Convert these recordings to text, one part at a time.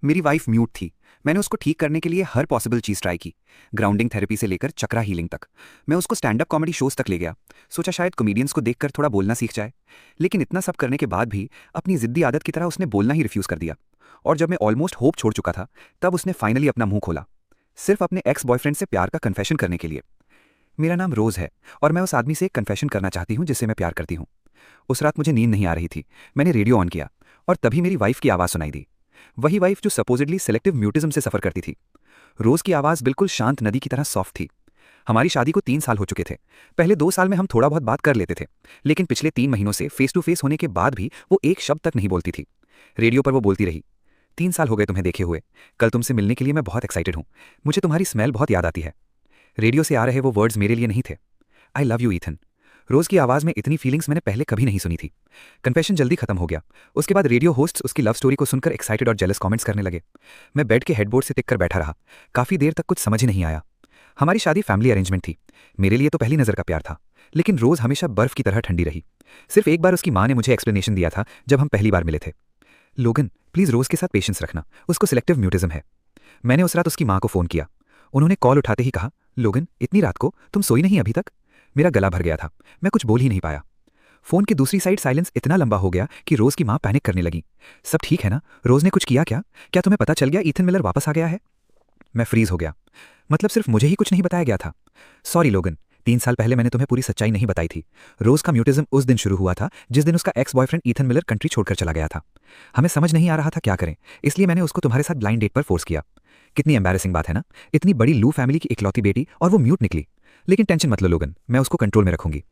मेरी wife mute थी। मैंने उसको ठीक करने के लिए हर पॉसिबल चीज़ ट्राई की, ग्राउंडिंग थेरेपी से लेकर चक्रा हीलिंग तक। मैं उसको स्टैंड अप कॉमेडी शोज तक ले गया, सोचा शायद कॉमेडियंस को देखकर थोड़ा बोलना सीख जाए। लेकिन इतना सब करने के बाद भी अपनी जिद्दी आदत की तरह उसने बोलना ही रिफ्यूज़ कर दिया। और जब मैं ऑलमोस्ट होप छोड़ चुका था, तब उसने फाइनली अपना मुंह खोला, सिर्फ अपने एक्स बॉयफ्रेंड से प्यार का कन्फेशन करने के लिए। मेरा नाम रोज़ है और मैं उस आदमी से एक कन्फेशन करना चाहती हूँ जिससे मैं प्यार करती हूँ। उस रात मुझे नींद नहीं आ रही थी। मैंने रेडियो ऑन किया और तभी मेरी वाइफ की आवाज़ सुनाई दी। वही वाइफ जो सपोजिडली सेलेक्टिव म्यूटिज्म से सफ़र करती थी। रोज़ की आवाज़ बिल्कुल शांत नदी की तरह सॉफ्ट थी। हमारी शादी को 3 साल हो चुके थे। पहले 2 साल में हम थोड़ा बहुत बात कर लेते थे, लेकिन पिछले 3 महीनों से फेस टू फेस होने के बाद भी वो एक शब्द तक नहीं बोलती थी। रेडियो पर वो बोलती रही, 3 साल हो गए तुम्हें देखे हुए, कल तुमसे मिलने के लिए मैं बहुत एक्साइटेड हूँ, मुझे तुम्हारी स्मेल बहुत याद आती है। रेडियो से आ रहे वो वर्ड्स मेरे लिए नहीं थे, आई लव यू ईथन। रोज़ की आवाज़ में इतनी फीलिंग्स मैंने पहले कभी नहीं सुनी थी। कन्फेशन जल्दी खत्म हो गया। उसके बाद रेडियो होस्ट्स उसकी लव स्टोरी को सुनकर एक्साइटेड और जेलस कमेंट्स करने लगे। मैं बेड के हेडबोर्ड से टिक कर बैठा रहा। काफ़ी देर तक कुछ समझ ही नहीं आया। हमारी शादी फैमिली अरेंजमेंट थी। मेरे लिए तो पहली नज़र का प्यार था, लेकिन रोज़ हमेशा बर्फ़ की तरह ठंडी रही। सिर्फ एक बार उसकी माँ ने मुझे एक्सप्लेनेशन दिया था जब हम पहली बार मिले थे, लोगन प्लीज़ रोज़ के साथ पेशेंस रखना, उसको सिलेक्टिव म्यूटिज्म है। मैंने उस रात उसकी माँ को फ़ोन किया। उन्होंने कॉल उठाते ही कहा, लोगन इतनी रात को तुम सोई नहीं अभी तक? मेरा गला भर गया था, मैं कुछ बोल ही नहीं पाया। फोन की दूसरी साइड साइलेंस इतना लंबा हो गया कि रोज़ की माँ पैनिक करने लगी। सब ठीक है ना? रोज़ ने कुछ किया क्या? क्या तुम्हें पता चल गया ईथन मिलर वापस आ गया है? मैं फ्रीज हो गया। मतलब सिर्फ मुझे ही कुछ नहीं बताया गया था? सॉरी लोगन, 3 साल पहले मैंने तुम्हें पूरी सच्चाई नहीं बताई थी। रोज़ का म्यूटिज्म उस दिन शुरू हुआ था जिस दिन उसका ex boyfriend Ethan Miller country छोड़कर चला गया था। हमें समझ नहीं आ रहा था क्या करें, इसलिए मैंने उसको तुम्हारे साथ ब्लाइंड डेट पर फोर्स किया। कितनी एम्बैरेसिंग बात है ना, इतनी बड़ी लू फैमिली की इकलौती बेटी और वो म्यूट निकली। लेकिन टेंशन मत लो लोगन, मैं उसको कंट्रोल में रखूंगी।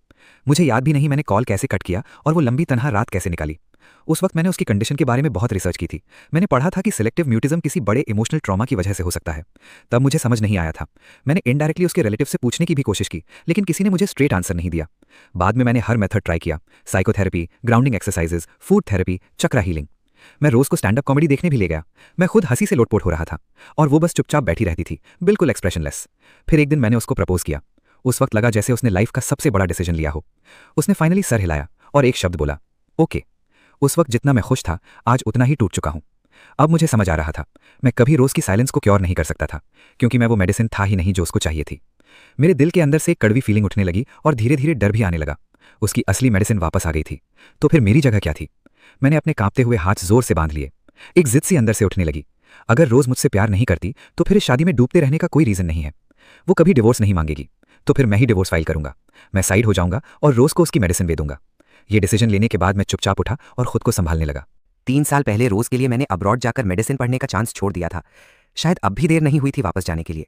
मुझे याद भी नहीं मैंने कॉल कैसे कट किया और वो लंबी तनहा रात कैसे निकाली। उस वक्त मैंने उसकी कंडीशन के बारे में बहुत रिसर्च की थी। मैंने पढ़ा था कि सिलेक्टिव म्यूटिज्म किसी बड़े इमोशनल ट्रॉमा की वजह से हो सकता है। तब मुझे समझ नहीं आया था। मैंने इनडायरेक्टली उसके रिलेटिव से पूछने की भी कोशिश की, लेकिन किसी ने मुझे स्ट्रेट आंसर नहीं दिया। बाद में मैंने हर मेथड ट्राई किया, psychotherapy, grounding exercises, food therapy, chakra healing. मैं रोज़ को स्टैंड अप कॉमेडी देखने भी ले गया। मैं खुद हंसी से लोटपोट हो रहा था और वो बस चुपचाप बैठी रहती थी, बिल्कुल एक्सप्रेशनलेस। फिर एक दिन मैंने उसको प्रपोज किया। उस वक्त लगा जैसे उसने लाइफ का सबसे बड़ा डिसीजन लिया हो। उसने फाइनली सर हिलाया और एक शब्द बोला, ओके। उस वक्त जितना मैं खुश था, आज उतना ही टूट चुका हूं। अब मुझे समझ आ रहा था, मैं कभी रोज़ की साइलेंस को क्योर नहीं कर सकता था, क्योंकि मैं वो मेडिसिन था ही नहीं जो उसको चाहिए थी। मेरे दिल के अंदर से एक कड़वी फीलिंग उठने लगी और धीरे धीरे डर भी आने लगा। उसकी असली मेडिसिन वापस आ गई थी, तो फिर मेरी जगह क्या थी? मैंने अपने कांपते हुए हाथ जोर से बांध लिए। एक जिद सी अंदर से उठने लगी। अगर रोज़ मुझसे प्यार नहीं करती तो फिर इस शादी में डूबते रहने का कोई रीज़न नहीं है। वो कभी डिवोर्स नहीं मांगेगी, तो फिर मैं ही डिवोर्स फाइल करूंगा। मैं साइड हो जाऊंगा और रोज़ को उसकी मेडिसिन दे दूंगा। ये डिसीजन लेने के बाद मैं चुपचाप उठा और खुद को संभालने लगा। 3 साल पहले रोज़ के लिए मैंने अब्रॉड जाकर मेडिसिन पढ़ने का चांस छोड़ दिया था। शायद अब भी देर नहीं हुई थी वापस जाने के लिए।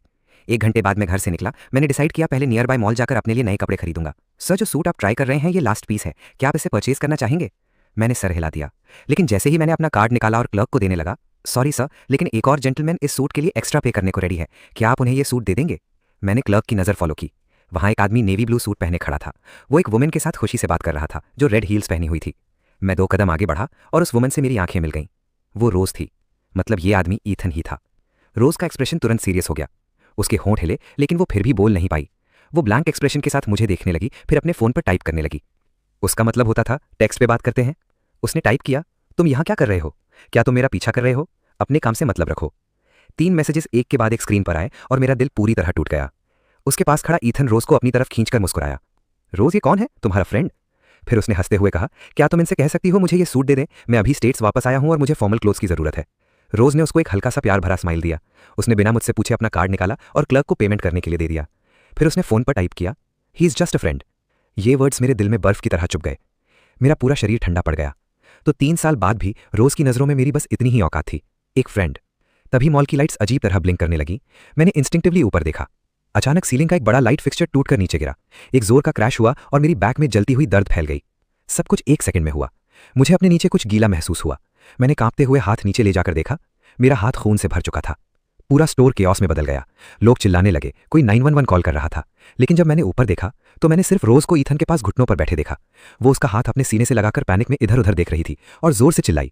1 घंटे बाद मैं घर से निकला। मैंने डिसाइड किया पहले नियर बाय मॉल जाकर अपने लिए नए कपड़े खरीदूंगा। सर, जो सूट आप ट्राई कर रहे हैं ये लास्ट पीस है, क्या आप इसे परचेज करना चाहेंगे? मैंने सर हिला दिया। लेकिन जैसे ही मैंने अपना कार्ड निकाला और क्लर्क को देने लगा, सॉरी सर, लेकिन एक और जेंटलमैन इस सूट के लिए एक्स्ट्रा पे करने को रेडी है, क्या आप उन्हें ये सूट दे देंगे? मैंने क्लर्क की नज़र फॉलो की। वहाँ एक आदमी नेवी ब्लू सूट पहने खड़ा था। वो एक वुमेन के साथ खुशी से बात कर रहा था जो रेड हील्स पहनी हुई थी। मैं 2 कदम आगे बढ़ा और उस वुमन से मेरी आंखें मिल गईं। वो रोज़ थी। मतलब ये आदमी ईथन ही था। रोज़ का एक्सप्रेशन तुरंत सीरियस हो गया। उसके होंठ हिले, लेकिन वो फिर भी बोल नहीं पाई। वो ब्लैंक एक्सप्रेशन के साथ मुझे देखने लगी, फिर अपने फ़ोन पर टाइप करने लगी। उसका मतलब होता था टेक्स्ट पे बात करते हैं। उसने टाइप किया, तुम यहाँ क्या कर रहे हो? क्या तुम मेरा पीछा कर रहे हो? अपने काम से मतलब रखो। 3 मैसेजेस एक के बाद एक स्क्रीन पर आए और मेरा दिल पूरी तरह टूट गया। उसके पास खड़ा ईथन रोज़ को अपनी तरफ खींचकर मुस्कुराया। रोज़, ये कौन है? तुम्हारा फ्रेंड? फिर उसने हंसते हुए कहा, क्या तुम इनसे कह सकती हो मुझे ये सूट दे दें? मैं अभी स्टेट्स वापस आया हूं और मुझे फॉर्मल क्लोथ्स की ज़रूरत है। रोज़ ने उसको एक हल्का सा प्यार भरा स्माइल दिया। उसने बिना मुझसे पूछे अपना कार्ड निकाला और क्लर्क को पेमेंट करने के लिए दे दिया। फिर उसने फ़ोन पर टाइप किया, he is just a friend. ये वर्ड्स मेरे दिल में बर्फ़ की तरह चुभ गए। मेरा पूरा शरीर ठंडा पड़ गया। तो 3 साल बाद भी रोज़ की नज़रों में मेरी बस इतनी ही औकात थी, एक फ्रेंड। तभी मॉल की लाइट्स अजीब तरह ब्लिंक करने लगी। मैंने इंस्टिंक्टिवली ऊपर देखा। अचानक सीलिंग का एक बड़ा लाइट फिक्सचर टूटकर नीचे गिरा। एक जोर का क्रैश हुआ और मेरी बैक में जलती हुई दर्द फैल गई। सब कुछ 1 सेकंड में हुआ। मुझे अपने नीचे कुछ गीला महसूस हुआ। मैंने कांपते हुए हाथ नीचे ले जाकर देखा। मेरा हाथ खून से भर चुका था। पूरा स्टोर केओस में बदल गया। लोग चिल्लाने लगे, कोई 911 कॉल कर रहा था। लेकिन जब मैंने ऊपर देखा तो मैंने सिर्फ रोज़ को ईथन के पास घुटनों पर बैठे देखा। वो उसका हाथ अपने सीने से लगाकर पैनिक में इधर उधर देख रही थी और जोर से चिल्लाई,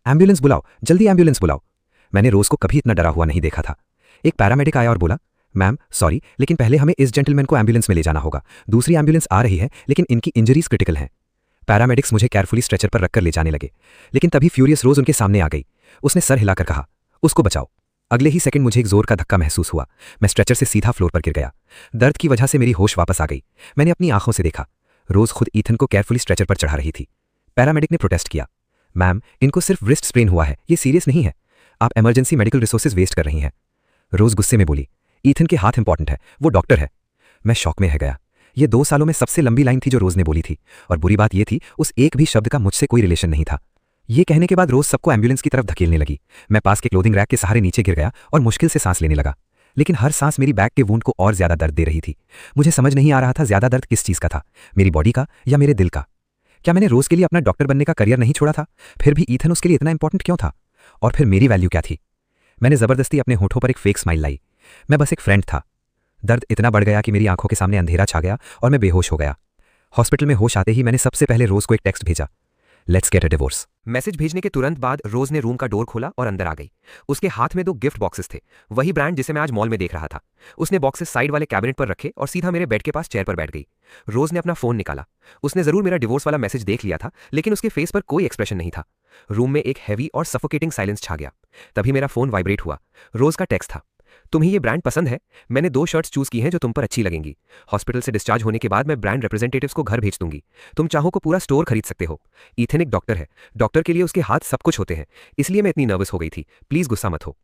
एम्बुलेंस बुलाओ, जल्दी एम्बुलेंस बुलाओ। मैंने रोज़ को कभी इतना डरा हुआ नहीं देखा था। एक पैरामेडिक आया और बोला, मैम सॉरी, लेकिन पहले हमें इस जेंटलमैन को एम्बुलेंस में ले जाना होगा। दूसरी एम्बुलेंस आ रही है, लेकिन इनकी इंजरीज क्रिटिकल हैं। पैरामेडिक्स मुझे केयरफुली स्ट्रेचर पर रखकर ले जाने लगे, लेकिन तभी फ्यूरियस रोज़ उनके सामने आ गई। उसने सर हिलाकर कहा, उसको बचाओ। अगले ही सेकंड मुझे एक जोर का धक्का महसूस हुआ। मैं स्ट्रेचर से सीधा फ्लोर पर गिर गया। दर्द की वजह से मेरी होश वापस आ गई। मैंने अपनी आंखों से देखा, रोज खुद ईथन को केयरफुली स्ट्रेचर पर चढ़ा रही थी। पैरामेडिक ने प्रोटेस्ट किया, मैम इनको सिर्फ रिस्ट स्प्रेन हुआ है, ये सीरियस नहीं है, आप इमरजेंसी मेडिकल रिसोर्सेज वेस्ट कर रही हैं। रोज गुस्से में बोली, ईथन के हाथ इंपॉर्टेंट है, वो डॉक्टर है। मैं शॉक में रह गया। ये 2 सालों में सबसे लंबी लाइन थी जो रोज ने बोली थी, और बुरी बात यह थी उस एक भी शब्द का मुझसे कोई रिलेशन नहीं था। ये कहने के बाद रोज सबको एम्बुलेंस की तरफ धकेलने लगी। मैं पास के क्लोथिंग रैक के सहारे नीचे गिर गया और मुश्किल से सांस लेने लगा, लेकिन हर सांस मेरी बैक के वूंड को और ज्यादा दर्द दे रही थी। मुझे समझ नहीं आ रहा था ज्यादा दर्द किस चीज का था, मेरी बॉडी का या मेरे दिल का। क्या मैंने रोज के लिए अपना डॉक्टर बनने का करियर नहीं छोड़ा था? फिर भी ईथन उसके लिए इतना इंपॉर्टेंट क्यों था? और फिर मेरी वैल्यू क्या थी? मैंने जबरदस्ती अपने होठों पर एक फेक स्माइल लाई। मैं बस एक फ्रेंड था। दर्द इतना बढ़ गया कि मेरी आंखों के सामने अंधेरा छा गया और मैं बेहोश हो गया। हॉस्पिटल में होश आते ही मैंने सबसे पहले रोज को एक टेक्स्ट भेजा, let's get a divorce. Message भेजने के तुरंत बाद रोज ने रूम का डोर खोला और अंदर आ गई। उसके हाथ में 2 गिफ्ट बॉक्सेस थे, वही ब्रांड जिसे मैं आज मॉल में देख रहा था। उसने बॉक्सेस साइड वाले कैबिनेट पर रखे और सीधा मेरे बेड के पास चेयर पर बैठ गई। रोज ने अपना फोन निकाला। उसने जरूर मेरा डिवोर्स वाला मैसेज देख लिया था, लेकिन उसके फेस पर कोई एक्सप्रेशन नहीं था। रूम में एक हैवी और सफोकेटिंग साइलेंस छा गया। तभी मेरा फोन वाइब्रेट हुआ। रोज का टेक्स्ट था, तुम्हें ये ब्रांड पसंद है? मैंने 2 शर्ट्स चूज की हैं जो तुम पर अच्छी लगेंगी। हॉस्पिटल से डिस्चार्ज होने के बाद मैं ब्रांड रिप्रेजेंटेटिव्स को घर भेज दूंगी। तुम चाहो को पूरा स्टोर खरीद सकते हो। ईथन एक डॉक्टर है, डॉक्टर के लिए उसके हाथ सब कुछ होते हैं, इसलिए मैं इतनी नर्वस हो गई थी। प्लीज गुस्सा मत हो।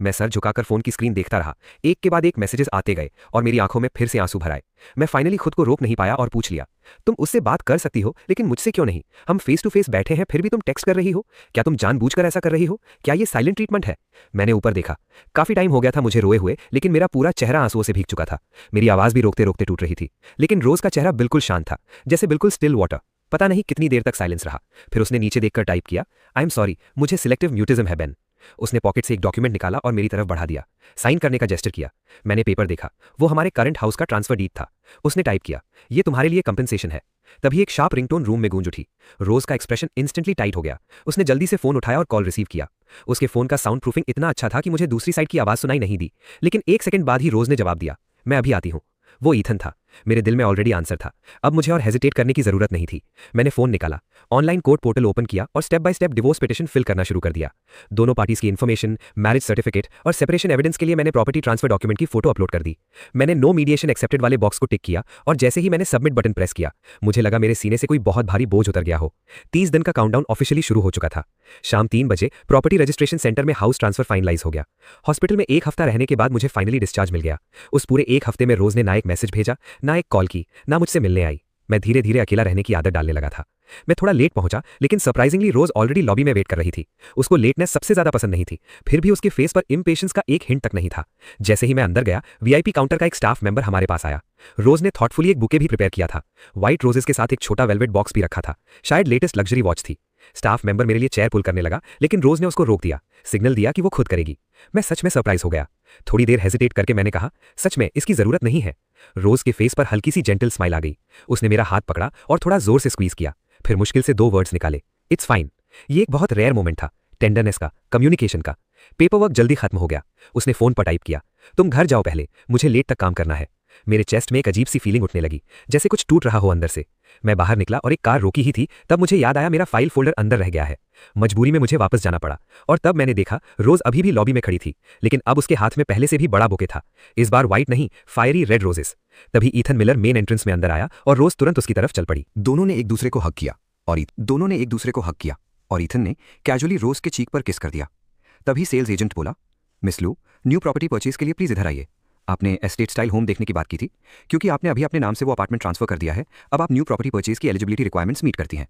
मैं सर झुकाकर फोन की स्क्रीन देखता रहा। एक के बाद एक मैसेजेस आते गए और मेरी आंखों में फिर से आंसू भर आए। मैं फाइनली खुद को रोक नहीं पाया और पूछ लिया, तुम उससे बात कर सकती हो लेकिन मुझसे क्यों नहीं? हम फेस टू फेस बैठे हैं फिर भी तुम टेक्स्ट कर रही हो। क्या तुम जानबूझकर ऐसा कर रही हो? क्या ये साइलेंट ट्रीटमेंट है? मैंने ऊपर देखा। काफी टाइम हो गया था मुझे रोए हुए, लेकिन मेरा पूरा चेहरा आंसुओं से भीग चुका था। मेरी आवाज भी रोकते रोकते टूट रही थी, लेकिन रोज का चेहरा बिल्कुल शांत था, जैसे बिल्कुल स्टिल वाटर। पता नहीं कितनी देर तक साइलेंस रहा। फिर उसने नीचे देखकर टाइप किया, आई एम सॉरी, मुझे सिलेक्टिव म्यूटिज्म है बेन। उसने पॉकेट से एक डॉक्यूमेंट निकाला और मेरी तरफ बढ़ा दिया। साइन करने का जेस्चर किया। मैंने पेपर देखा, वो हमारे करंट हाउस का ट्रांसफर डीड था। उसने टाइप किया, ये तुम्हारे लिए कंपनसेशन है। तभी एक शार्प रिंगटोन रूम में गूंज उठी। रोज का एक्सप्रेशन इंस्टेंटली टाइट हो गया। उसने जल्दी से फोन उठाया और कॉल रिसीव किया। उसके फोन का साउंड प्रूफिंग इतना अच्छा था कि मुझे दूसरी साइड की आवाज सुनाई नहीं दी, लेकिन 1 सेकंड बाद ही रोज ने जवाब दिया, मैं अभी आती हूं। वो ईथन था। मेरे दिल में ऑलरेडी आंसर था। अब मुझे और हेजिटेट करने की जरूरत नहीं थी। मैंने फोन निकाला, ऑनलाइन कोर्ट पोर्टल ओपन किया और step by step divorce petition fill करना शुरू कर दिया। दोनों पार्टीज की इन्फॉर्मेशन, मैरिज सर्टिफिकेट और सेपरेशन एविडेंस के लिए मैंने प्रॉपर्टी ट्रांसफर डॉक्यूमेंट की फोटो अपलोड कर दी। मैंने नो मीडिएशन एक्सेप्टेड वाले बॉक्स को टिक किया और जैसे ही मैंने सबमिट बटन प्रेस किया, मुझे लगा मेरे सीने से कोई बहुत भारी बोझ उतर गया हो। 30 दिन का काउंटडाउन ऑफिशियली शुरू हो चुका था। शाम 3 बजे प्रॉपर्टी रजिस्ट्रेशन सेंटर में हाउस ट्रांसफर फाइनलाइज हो गया। हॉस्पिटल में 1 हफ्ता रहने के बाद मुझे फाइनली डिस्चार्ज मिल गया। उस पूरे 1 हफ्ते में रोज ने ना एक मैसेज भेजा, ना एक कॉल की, ना मुझसे मिलने आई। मैं धीरे धीरे अकेला रहने की आदत डालने लगा था। मैं थोड़ा लेट पहुंचा, लेकिन सरप्राइजिंगली रोज ऑलरेडी लॉबी में वेट कर रही थी। उसको लेटनेस सबसे ज्यादा पसंद नहीं थी, फिर भी उसके फेस पर इम्पेशेंस का एक हिंट तक नहीं था। जैसे ही मैं अंदर गया, वीआईपी काउंटर का एक स्टाफ मेंबर हमारे पास आया। रोज ने थॉटफुली एक बुके भी प्रिपेयर किया था। व्हाइट रोजेस के साथ एक छोटा वेलवेट बॉक्स भी रखा था, शायद लेटेस्ट लग्जरी वॉच थी। स्टाफ मेंबर मेरे लिए चेयर पुल करने लगा, लेकिन रोज ने उसको रोक दिया, सिग्नल दिया कि वो खुद करेगी। मैं सच में सरप्राइज हो गया। थोड़ी देर हेजिटेट करके मैंने कहा, सच में इसकी जरूरत नहीं है। रोज के फेस पर हल्की सी जेंटल स्माइल आ गई। उसने मेरा हाथ पकड़ा और थोड़ा जोर से स्क्वीज किया, फिर मुश्किल से 2 वर्ड्स निकाले, इट्स फाइन। ये एक बहुत रेयर मोमेंट था, टेंडरनेस का, कम्युनिकेशन का। पेपरवर्क जल्दी खत्म हो गया। उसने फोन पर टाइप किया, तुम घर जाओ पहले, मुझे लेट तक काम करना है। मेरे चेस्ट में एक अजीब सी फीलिंग उठने लगी, जैसे कुछ टूट रहा हो अंदर से। मैं बाहर निकला और एक कार रोकी ही थी, तब मुझे याद आया मेरा फाइल फोल्डर अंदर रह गया है। मजबूरी में मुझे वापस जाना पड़ा और तब मैंने देखा रोज अभी भी लॉबी में खड़ी थी, लेकिन अब उसके हाथ में पहले से भी बड़ा बुके था। इस बार व्हाइट नहीं, फायरी रेड रोजेस। तभी ईथन मिलर मेन एंट्रेंस में अंदर आया और रोज तुरंत उसकी तरफ चल पड़ी। दोनों ने एक दूसरे को हक किया और ईथन ने कैजुअली रोज के चीक पर किस कर दिया। तभी सेल्स एजेंट बोला, मिस लू, न्यू प्रॉपर्टी परचेज के लिए प्लीज इधर आइए। आपने एस्टेट स्टाइल होम देखने की बात की थी, क्योंकि आपने अभी अपने नाम से वो अपार्टमेंट ट्रांसफर कर दिया है, अब आप न्यू प्रॉपर्टी परचेज की एलिजिबिलिटी रिक्वायरमेंट्स मीट करती हैं।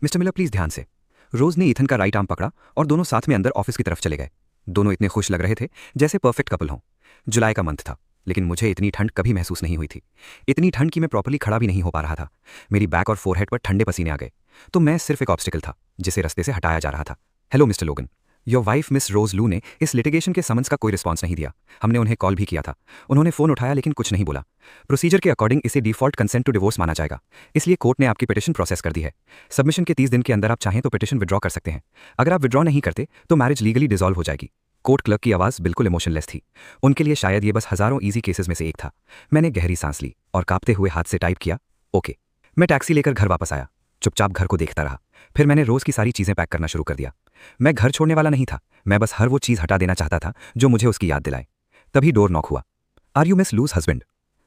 मिस्टर मिलर प्लीज ध्यान से। रोज ने ईथन का राइट आर्म पकड़ा और दोनों साथ में अंदर ऑफिस की तरफ चले गए। दोनों इतने खुश लग रहे थे जैसे परफेक्ट कपल हों। जुलाई का मंथ था, लेकिन मुझे इतनी ठंड कभी महसूस नहीं हुई थी। इतनी ठंड कि मैं प्रॉपर्ली खड़ा भी नहीं हो पा रहा था। मेरी बैक और फोरहेड पर ठंडे पसीने आ गए, तो मैं सिर्फ एक ऑब्स्टिकल था जिसे रास्ते से हटाया जा रहा था। हेलो मिस्टर लोगन, योर वाइफ मिस रोज लू ने इस लिटिगेशन के समन्स का कोई रिस्पॉन्स नहीं दिया। हमने उन्हें कॉल भी किया था, उन्होंने फोन उठाया लेकिन कुछ नहीं बोला। प्रोसीजर के अकॉर्डिंग इसे डिफॉल्ट कंसेंट टू डिवोर्स माना जाएगा, इसलिए कोर्ट ने आपकी पिटिशन प्रोसेस कर दी है। सबमिशन के 30 दिन के अंदर आप चाहें तो पिटिशन विड्रॉ कर सकते हैं। अगर आप विड्रॉ नहीं करते तो मैरिज लीगली डिसॉल्व हो जाएगी। कोर्ट क्लर्क की आवाज़ बिल्कुल इमोशनलेस थी। उनके लिए शायद ये बस हजारों ईजी केसेस में से एक था। मैंने गहरी सांस ली और कांपते हुए हाथ से टाइप किया, ओके। मैं टैक्सी लेकर घर वापस आया। चुपचाप घर को देखता रहा। फिर मैंने रोज़ की सारी चीज़ें पैक करना शुरू कर दिया। मैं घर छोड़ने वाला नहीं था, मैं बस हर वो चीज़ हटा देना चाहता था जो मुझे उसकी याद दिलाए। तभी डोर नॉक हुआ। Are you Miss Luz husband?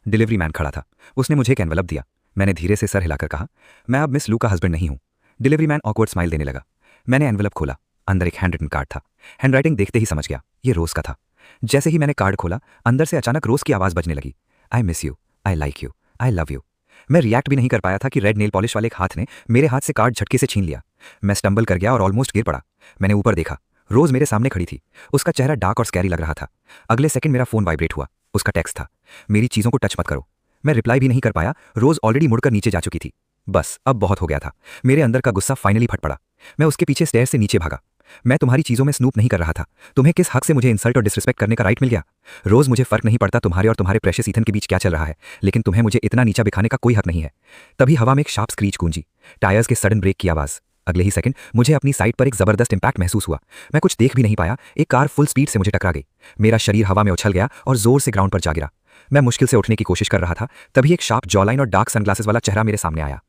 Delivery man खड़ा था। उसने मुझे एक एनवलप दिया। मैंने धीरे से सर हिलाकर कहा, मैं अब मिस लू का हस्बैंड नहीं हूँ। डिलीवरी मैन ऑकवर्ड स्माइल देने लगा। मैंने एनवलप खोला। अंदर एक हैंड रिटन कार्ड था। हैंडराइटिंग देखते ही समझ गया, ये रोज़ का था। जैसे ही मैंने कार्ड खोला, अंदर से अचानक रोज़ की आवाज़ बजने लगी। I miss you, I like you, I love you. मैं रिएक्ट भी नहीं कर पाया था कि रेड नेल पॉलिश वाले एक हाथ ने मेरे हाथ से कार्ड झटके से छीन लिया। मैं स्टंबल कर गया और ऑलमोस्ट गिर पड़ा। मैंने ऊपर देखा, रोज़ मेरे सामने खड़ी थी। उसका चेहरा डार्क और स्कैरी लग रहा था। अगले सेकंड मेरा फोन वाइब्रेट हुआ। उसका टेक्स्ट था, मेरी चीज़ों को टच मत करो। मैं रिप्लाई भी नहीं कर पाया। रोज़ ऑलरेडी मुड़कर नीचे जा चुकी थी। बस अब बहुत हो गया था। मेरे अंदर का गुस्सा फाइनली फट पड़ा। मैं उसके पीछे स्टेयर से नीचे भागा। मैं तुम्हारी चीज़ों में स्नूप नहीं कर रहा था। तुम्हें किस हक से मुझे इंसल्ट और डिसरिस्पेक्ट करने का राइट मिल गया? रोज़ मुझे फर्क नहीं पड़ता तुम्हारे और तुम्हारे प्रेशियस ईथन के बीच क्या चल रहा है, लेकिन तुम्हें मुझे इतना नीचा दिखाने का कोई हक नहीं है। तभी हवा में एक शार्प स्क्रीच गूंजी, टायर्स के सडन ब्रेक की आवाज़। अगले ही सेकंड मुझे अपनी साइड पर एक जबरदस्त इंपैक्ट महसूस हुआ। मैं कुछ देख भी नहीं पाया। एक कार फुल स्पीड से मुझे टकरा गई। मेरा शरीर हवा में उछल गया और जोर से ग्राउंड पर जा गिरा। मैं मुश्किल से उठने की कोशिश कर रहा था, तभी एक शार्प जॉलाइन और डार्क सनग्लासेस वाला चेहरा मेरे सामने आया।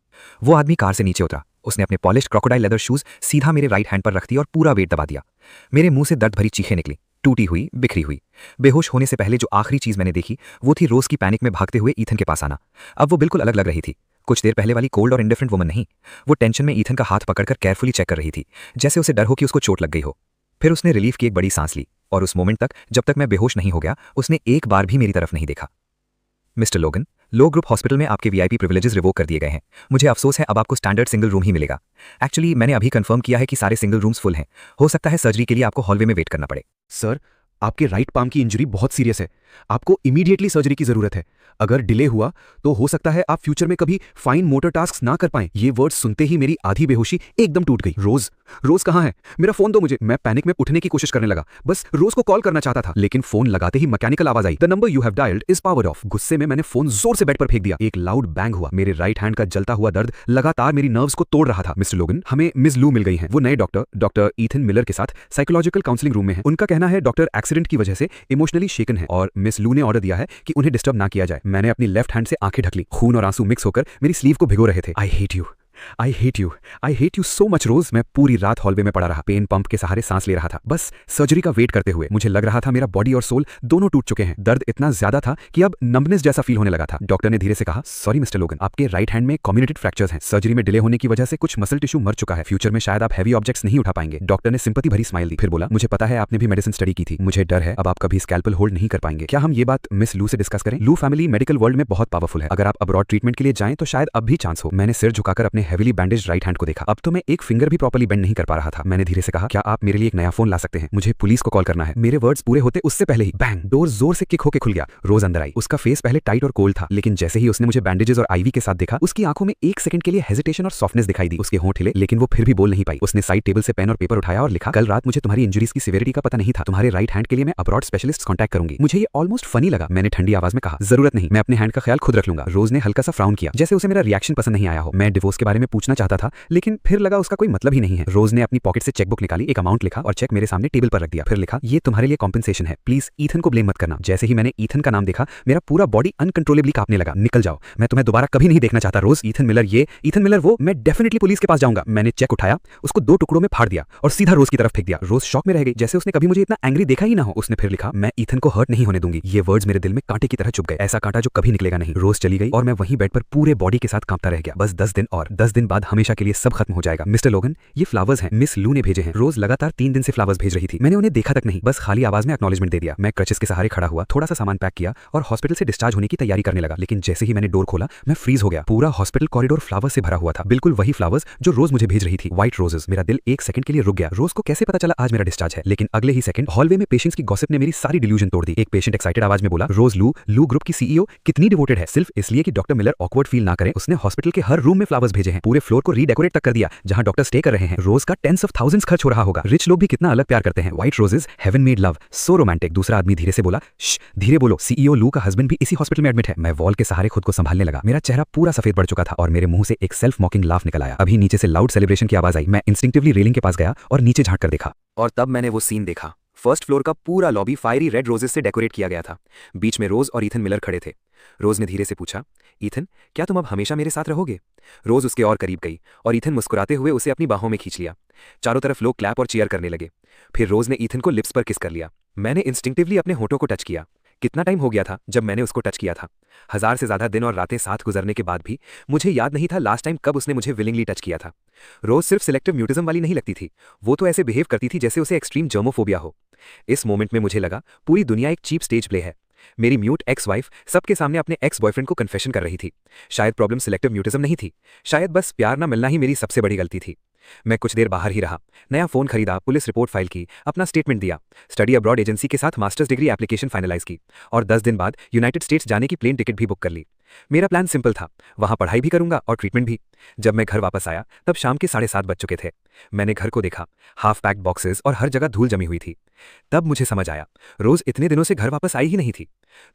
वो आदमी कार से नीचे उतरा। उसने अपने पॉलिश्ड क्रोकोडाइल लेदर शूज सीधा मेरे राइट हैंड पर रख दिया और पूरा वेट दबा दिया। मेरे मुंह से दर्द भरी चीखें निकली, टूटी हुई, बिखरी हुई। बेहोश होने से पहले जो आखिरी चीज मैंने देखी वो थी रोज़ की पैनिक में भागते हुए ईथन के पास आना। अब वो बिल्कुल अलग लग रही थी। कुछ देर पहले वाली कोल्ड और इंडिफरेंट वुमन नहीं। वो टेंशन में ईथन का हाथ पकड़कर केयरफुली चेक कर रही थी, जैसे उसे डर हो कि उसको चोट लग गई हो। फिर उसने रिलीफ की एक बड़ी सांस ली और उस मोमेंट तक, जब तक मैं बेहोश नहीं हो गया, उसने एक बार भी मेरी तरफ नहीं देखा। मिस्टर लोगन, लो ग्रुप हॉस्पिटल में आपके वीआईपी प्रिविलेजेस रिवोक कर दिए गए हैं। मुझे अफसोस है, अब आपको स्टैंडर्ड सिंगल रूम ही मिलेगा। एक्चुअली मैंने अभी कंफर्म किया है कि सारे सिंगल रूम्स फुल हैं। हो सकता है सर्जरी के लिए आपको हॉलवे में वेट करना पड़े। सर, आपके राइट पाम की इंजरी बहुत सीरियस है। आपको इमीडिएटली सर्जरी की जरूरत है। अगर डिले हुआ तो हो सकता है आप फ्यूचर में कभी फाइन मोटर टास्क ना कर पाएं। ये वर्ड्स सुनते ही मेरी आधी बेहोशी एकदम टूट गई। रोज, रोज कहाँ है? मेरा फोन दो मुझे। मैं पैनिक में उठने की कोशिश करने लगा, बस रोज को कॉल करना चाहता था, लेकिन फोन लगाते ही मैकेनिकल आवाज आई, the number you have dialled is powered off. गुस्से में मैंने फोन जोर से बेड पर फेंक दिया। एक लाउड बैंग हुआ। मेरे राइट हैंड का जलता हुआ दर्द लगातार मेरी नर्व्स को तोड़ रहा था। मिस्टर लोगन, हमें मिस लू मिल गई हैं। वो नए डॉक्टर ईथन मिलर के साथ साइकोलॉजिकल काउंसलिंग रूम में है। उनका कहना है डॉक्टर एक्सीडेंट की वजह से इमोशनली शेकन है और मिस लू ने ऑर्डर दिया है कि उन्हें डिस्टर्ब ना किया जाए। मैंने अपनी लेफ्ट हैंड से आंखें ढक ली। खून और आंसू मिक्स होकर मेरी स्लीव को भिगो रहे थे। I hate you, I hate you, I hate you so much Rose. मैं पूरी रात हॉलवे में पड़ा रहा, पेन पंप के सहारे सांस ले रहा था, बस सर्जरी का वेट करते हुए। मुझे लग रहा था मेरा बॉडी और सोल दोनों टूट चुके हैं। दर्द इतना ज्यादा था कि अब नंबनेस जैसा फील होने लगा था। डॉक्टर ने धीरे से कहा, सॉरी मिस्टर लोगन, आपके राइट हैंड में कम्युनिकेटेड फ्रैक्चर्स हैं। सर्जरी में डिले होने की वजह से कुछ मसल टिश्यू मर चुका है। फ्यूचर में शायद आप हैवी ऑब्जेक्ट्स नहीं उठा पाएंगे। डॉक्टर ने सिंपैथी भरी स्माइल दी, फिर बोला, मुझे पता है आपने भी मेडिसिन स्टडी की थी। मुझे डर है अब आप कभी स्कैल्पल होल्ड नहीं कर पाएंगे। क्या हम ये बात मिस लू से डिस्कस करें? लू फैमिली मेडिकल वर्ल्ड में बहुत पावरफुल है। अगर आप अब्रॉड ट्रीटमेंट के लिए जाएं तो शायद अब भी चांस हो। मैंने सिर झुकाकर अपने हेवीली बैंडेज राइट हैंड को देखा। अब तो मैं एक फिंगर भी प्रॉपर्ली बेंड नहीं कर पा रहा था। मैंने धीरे से कहा, क्या आप मेरे लिए एक नया फोन ला सकते हैं? मुझे पुलिस को कॉल करना है। मेरे वर्ड्स पूरे होते उससे पहले ही बैंग, डोर जोर से किक होकर खुल गया। रोज अंदर आई। उसका फेस पहले टाइट और कोल्ड था, लेकिन जैसे ही उसने मुझे बैंडेजेस और आईवी के साथ देखा, उसकी आंखों में एक सेकंड के लिए हेजिटेशन और सॉफ्टनेस दिखाई दी। उसके होंठ हिले, लेकिन वो फिर भी बोल नहीं पाई। उसने साइड टेबल से पेन और पेपर उठाया और लिखा, कल रात मुझे तुम्हारी इंजरीज की सिवियरिटी का पता नहीं था। तुम्हारे राइट हैंड के लिए मैं अब्रॉड स्पेशलिस्ट कांटेक्ट करूंगी। मुझे ये ऑलमोस्ट फनी लगा। मैंने ठंडी आवाज में कहा, जरूरत नहीं, मैं अपने हैंड का ख्याल खुद रख लूंगा। रोज ने हल्का सा फ्राउन किया, जैसे उसे मेरा रिएक्शन पसंद नहीं आया हो। मैं डिवोर्स के बारे में पूछना चाहता था, लेकिन फिर लगा उसका कोई मतलब ही नहीं है। रोज ने अपनी पॉकेट से चेकबुक निकाली, एक अमाउंट लिखा और चेक मेरे सामने टेबल पर रख दिया। फिर लिखा, ये तुम्हारे लिए कॉम्पेंसेशन है, प्लीज ईथन को ब्लेम मत करना। जैसे ही मैंने ईथन का नाम देखा, मेरा पूरा बॉडी अनकंट्रोलेबली कांपने लगा। निकल जाओ, मैं तुम्हें दोबारा कभी नहीं देखना चाहता। रोज, ईथन मिलर ये, ईथन मिलर वो, मैं डेफिनेटली पुलिस के पास जाऊंगा। मैंने चेक उठाया, उसको 2 टुकड़ों में फाड़ दिया और सीधा रोज की तरफ फेंक दिया। रोज शॉक में रह गई, जैसे उसने कभी मुझे इतना एंग्री देखा ही ना हो। उसने फिर लिखा, मैं ईथन को हर्ट नहीं होने दूंगी। ये वर्ड्स मेरे दिल में कांटे की तरह चुभ गए, ऐसा कांटा जो कभी निकलेगा नहीं। रोज चली गई और मैं वहीं बेड पर पूरे बॉडी के साथ कांपता रह गया। बस 10 दिन और 10 दिन बाद हमेशा के लिए सब खत्म हो जाएगा। मिस्टर लोगन, ये फ्लावर्स हैं, मिस लू ने भेजे हैं। रोज लगातार 3 दिन से फ्लावर्स भेज रही थी। मैंने उन्हें देखा तक नहीं, बस खाली आवाज में एक्नॉलेजमेंट दे दिया। मैं क्रचेस के सहारे खड़ा हुआ, थोड़ा सा सामान पैक किया और हॉस्पिटल से डिस्चार्ज होने की तैयारी करने लगा। लेकिन जैसे ही मैंने डोर खोला, मैं फ्रीज हो गया। पूरा हॉस्पिटल कॉरिडोर फ्लावर्स से भरा हुआ था, बिल्कुल वही फ्लावर्स जो रोज मुझे भेज रही थी, व्हाइट रोजेस। मेरा दिल एक सेकंड के लिए रुक गया। रोज को कैसे पता चला आज मेरा डिस्चार्ज है? लेकिन अगले ही सेकंड हॉलवे में पेशेंट्स की गॉसिप ने मेरी सारी डिल्यूजन तोड़ दी। एक पेशेंट एक्साइटेड आवाज में बोला, रोज लू ग्रुप की सीईओ कितनी डिवोटेड है। सिर्फ इसलिए कि डॉक्टर मिलर ऑकवर्ड फील ना करे, उसने हॉस्पिटल के हर रूम में फ्लावर्स भेजे हैं, पूरे फ्लोर को रीडेकोरेट तक कर दिया जहां डॉक्टर स्टे कर रहे हैं। रोज का टेंस ऑफ थाउजेंड्स खर्च हो रहा होगा। रिच लोग भी कितना अलग प्यार करते हैं। White roses, heaven made love, so romantic. दूसरा आदमी धीरे से बोला, धीरे बोलो, सीईओ लू का हस्बैंड भी इसी हॉस्पिटल में एडमिट है। मैं वॉल के सहारे खुद को संभालने लगा। मेरा चेहरा पूरा सफेद पड़ चुका था और मेरे मुंह से एक सेल्फ मॉकिंग लाफ निकल आया। अभी नीचे से लाउड सेलिब्रेशन की आवाज आई। मैं इंस्टिंक्टिवली रेलिंग के पास गया और नीचे झांक कर देखा, और तब मैंने वो सीन देखा। फर्स्ट फ्लोर का पूरा लॉबी फायरी रेड रोजेस से डेकोरेट किया गया था। बीच में रोज और ईथन मिलर खड़े थे। रोज ने धीरे से पूछा, ईथन, क्या तुम अब हमेशा मेरे साथ रहोगे? रोज उसके और करीब गई और ईथन मुस्कुराते हुए उसे अपनी बाहों में खींच लिया। चारों तरफ लोग क्लैप और चीयर करने लगे। फिर रोज ने ईथन को लिप्स पर किस कर लिया। मैंने इंस्टिंक्टिवली अपने होठों को टच किया। कितना टाइम हो गया था जब मैंने उसको टच किया था? 1000 से ज्यादा दिन और रातें साथ गुजरने के बाद भी मुझे याद नहीं था लास्ट टाइम कब उसने मुझे विलिंगली टच किया था। रोज सिर्फ सिलेक्टिव म्यूटिज्म वाली नहीं लगती थी, वो तो ऐसे बिहेव करती थी जैसे उसे एक्सट्रीम जर्मोफोबिया हो। इस मोमेंट में मुझे लगा पूरी दुनिया एक चीप स्टेज प्ले है। मेरी म्यूट एक्स वाइफ सबके सामने अपने एक्स बॉयफ्रेंड को कन्फेशन कर रही थी। शायद प्रॉब्लम सिलेक्टिव म्यूटिज्म नहीं थी, शायद बस प्यार ना मिलना ही मेरी सबसे बड़ी गलती थी। मैं कुछ देर बाहर ही रहा, नया फोन खरीदा, पुलिस रिपोर्ट फाइल की, अपना स्टेटमेंट दिया, स्टडी अब्रॉड एजेंसी के साथ मास्टर्स डिग्री एप्लीकेशन फाइनलाइज की और 10 दिन बाद यूनाइटेड स्टेट्स जाने की प्लेन टिकट भी बुक कर ली। मेरा प्लान सिंपल था, वहां पढ़ाई भी करूंगा और ट्रीटमेंट भी। जब मैं घर वापस आया तब शाम के 7:30 बज चुके थे। मैंने घर को देखा, हाफ पैक्ड बॉक्सेस और हर जगह धूल जमी हुई थी। तब मुझे समझ आया, रोज इतने दिनों से घर वापस आई ही नहीं थी।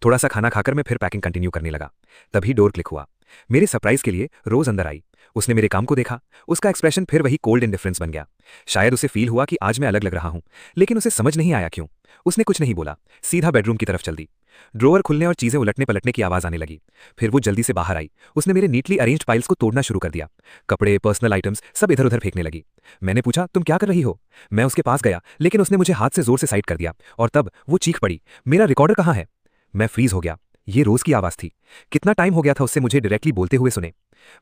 थोड़ा सा खाना खाकर मैं फिर पैकिंग कंटिन्यू करने लगा। तभी डोर क्लिक हुआ। मेरे सरप्राइज के लिए रोज अंदर आई। उसने मेरे काम को देखा, उसका एक्सप्रेशन फिर वही कोल्ड इंडिफरेंस बन गया। शायद उसे फील हुआ कि आज मैं अलग लग रहा हूं, लेकिन उसे समझ नहीं आया क्यों। उसने कुछ नहीं बोला, सीधा बेडरूम की तरफ चल दी। ड्रॉअर खुलने और चीजें उलटने पलटने की आवाज आने लगी। फिर वो जल्दी से बाहर आई। उसने मेरे नीटली अरेंज्ड फाइल्स को तोड़ना शुरू कर दिया। कपड़े, पर्सनल आइटम्स सब इधर उधर फेंकने लगी। मैंने पूछा, तुम क्या कर रही हो? मैं उसके पास गया, लेकिन उसने मुझे हाथ से जोर से साइड कर दिया और तब वो चीख पड़ी, मेरा रिकॉर्डर कहाँ है? मैं फ्रीज हो गया। ये रोज की आवाज थी। कितना टाइम हो गया था उससे मुझे डायरेक्टली बोलते हुए सुने।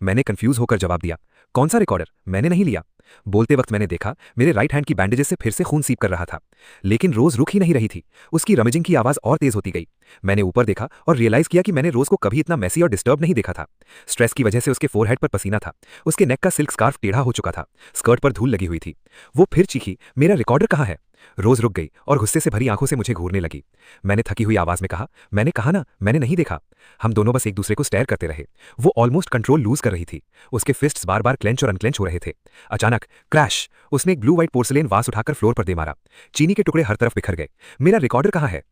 मैंने कंफ्यूज होकर जवाब दिया, कौन सा रिकॉर्डर? मैंने नहीं लिया। बोलते वक्त मैंने देखा मेरे राइट हैंड की बैंडेजेस से फिर से खून सीप कर रहा था, लेकिन रोज रुक ही नहीं रही थी। उसकी रमेजिंग की आवाज और तेज होती गई। मैंने ऊपर देखा और रियलाइज किया कि मैंने रोज को कभी इतना मैसी और डिस्टर्ब नहीं देखा था। स्ट्रेस की वजह से उसके फोरहेड पर पसीना था, उसके नेक का सिल्क स्कार्फ टेढ़ा हो चुका था, स्कर्ट पर धूल लगी हुई थी। वो फिर चीखी, मेरा रिकॉर्डर कहाँ है? रोज रुक गई और गुस्से से भरी आंखों से मुझे घूरने लगी। मैंने थकी हुई आवाज में कहा, मैंने कहा ना, मैंने नहीं देखा। हम दोनों बस एक दूसरे को स्टेयर करते रहे। वो ऑलमोस्ट कंट्रोल लूज कर रही थी। उसके फिस्ट्स बार बार क्लेंच और अनक्लेंच हो रहे थे। अचानक क्रैश! उसने एक ब्लू व्हाइट पोर्सलेन वास उठाकर फ्लोर पर दे मारा। चीनी के टुकड़े हर तरफ बिखर गए। मेरा रिकॉर्डर कहाँ है?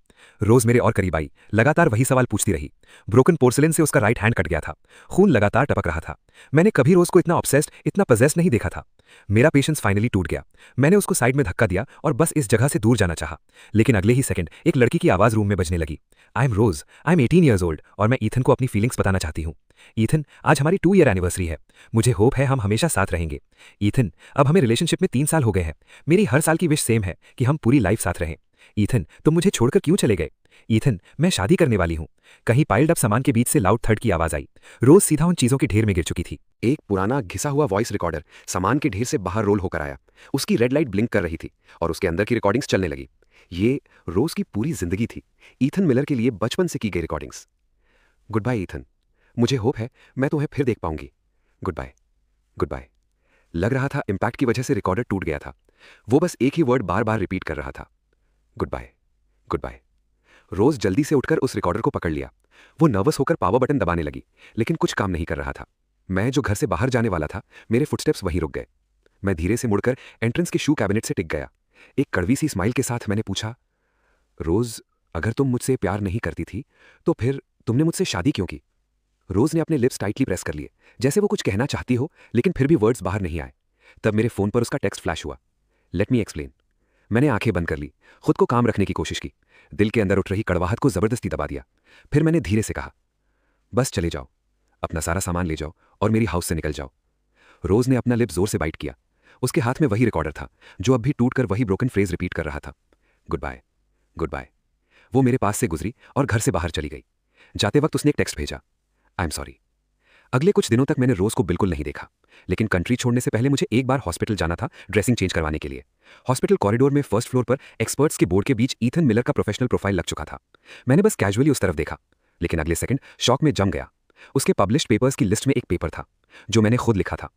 रोज मेरे और करीब आई, लगातार वही सवाल पूछती रही। ब्रोकन पोर्सलेन से उसका राइट हैंड कट गया था, खून लगातार टपक रहा था। मैंने कभी रोज को इतना ऑब्सेस्ड, इतना पजेस्ट नहीं देखा था। मेरा पेशेंस फाइनली टूट गया। मैंने उसको साइड में धक्का दिया और बस इस जगह से दूर जाना चाहा, लेकिन अगले ही सेकंड एक लड़की की आवाज रूम में बजने लगी। I am Rose, I am 18 years old और मैं ईथन को अपनी फीलिंग्स बताना चाहती हूँ। ईथन, आज हमारी 2 ईयर एनिवर्सरी है। मुझे होप है हम हमेशा साथ रहेंगे। ईथन, अब हमें रिलेशनशिप में 3 साल हो गए हैं। मेरी हर साल की विश सेम है कि हम पूरी लाइफ साथ रहें। ईथन, तुम मुझे छोड़कर क्यों चले गए? ईथन, मैं शादी करने वाली हूँ। कहीं पाइल्ड अप सामान के बीच से लाउड थर्ड की आवाज आई। रोज सीधा उन चीजों के ढेर में गिर चुकी थी। एक पुराना घिसा हुआ वॉइस रिकॉर्डर सामान के ढेर से बाहर रोल होकर आया। उसकी रेड लाइट ब्लिंक कर रही थी और उसके अंदर की रिकॉर्डिंग्स चलने लगी। ये रोज की पूरी जिंदगी थी, ईथन मिलर के लिए बचपन से की गई रिकॉर्डिंग्स। गुड बाय ईथन, मुझे होप है मैं तुम्हें फिर देख पाऊंगी। Goodbye, goodbye. लग रहा था इम्पैक्ट की वजह से रिकॉर्डर टूट गया था। वो बस एक ही वर्ड बार बार रिपीट कर रहा था, गुड बाय, गुड बाय। रोज जल्दी से उठकर उस रिकॉर्डर को पकड़ लिया। वो नर्वस होकर पावर बटन दबाने लगी, लेकिन कुछ काम नहीं कर रहा था। मैं जो घर से बाहर जाने वाला था, मेरे फुटस्टेप्स वहीं रुक गए। मैं धीरे से मुड़कर एंट्रेंस के शू कैबिनेट से टिक गया। एक कड़वी सी स्माइल के साथ मैंने पूछा, रोज, अगर तुम मुझसे प्यार नहीं करती थी तो फिर तुमने मुझसे शादी क्यों की? रोज ने अपने लिप्स टाइटली प्रेस कर लिए, जैसे वो कुछ कहना चाहती हो, लेकिन फिर भी वर्ड्स बाहर नहीं आए। तब मेरे फोन पर उसका टेक्स्ट फ्लैश हुआ, लेट मी एक्सप्लेन। मैंने आंखें बंद कर ली, खुद को काम रखने की कोशिश की, दिल के अंदर उठ रही कड़वाहट को जबरदस्ती दबा दिया। फिर मैंने धीरे से कहा, बस चले जाओ, अपना सारा सामान ले जाओ और मेरी हाउस से निकल जाओ। रोज ने अपना लिप जोर से बाइट किया। उसके हाथ में वही रिकॉर्डर था जो अब भी टूटकर वही ब्रोकन फ्रेज रिपीट कर रहा था, गुड बाय, गुड बाय। वो मेरे पास से गुजरी और घर से बाहर चली गई। जाते वक्त उसने एक टेक्स्ट भेजा, आई एम सॉरी। अगले कुछ दिनों तक मैंने रोज को बिल्कुल नहीं देखा, लेकिन कंट्री छोड़ने से पहले मुझे एक बार हॉस्पिटल जाना था ड्रेसिंग चेंज करवाने के लिए। हॉस्पिटल कॉरिडोर में फर्स्ट फ्लोर पर एक्सपर्ट्स के बोर्ड के बीच ईथन मिलर का प्रोफेशनल प्रोफाइल लग चुका था। मैंने बस कैजुअली उस तरफ देखा, लेकिन अगले सेकंड शॉक में जम गया। उसके पब्लिश्ड पेपर्स की लिस्ट में एक पेपर था जो मैंने खुद लिखा था।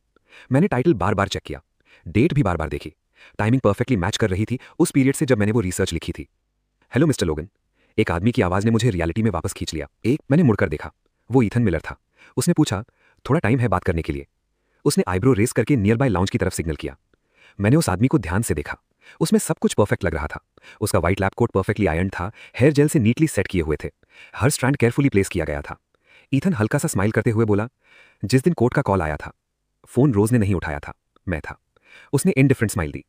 मैंने टाइटल बार बार चेक किया, डेट भी बार बार देखी। टाइमिंग परफेक्टली मैच कर रही थी उस पीरियड से जब मैंने वो रिसर्च लिखी थी। हेलो मिस्टर लोगन, एक आदमी की आवाज ने मुझे रियलिटी में वापस खींच लिया। मैंने मुड़कर देखा, वो ईथन मिलर था। उसने पूछा, थोड़ा टाइम है बात करने के लिए? उसने आईब्रो रेस करके नियर बाय लाउंज की तरफ सिग्नल किया। मैंने उस आदमी को ध्यान से देखा। उसमें सब कुछ परफेक्ट लग रहा था। उसका white lab coat perfectly iron था, हेयर जेल से नीटली सेट किए हुए थे, हर स्ट्रैंड केयरफुली प्लेस किया गया था। ईथन हल्का सा स्माइल करते हुए बोला, जिस दिन कोर्ट का कॉल आया था, फोन रोज ने नहीं उठाया था, मैं था। उसने इनडिफरेंट स्माइल दी।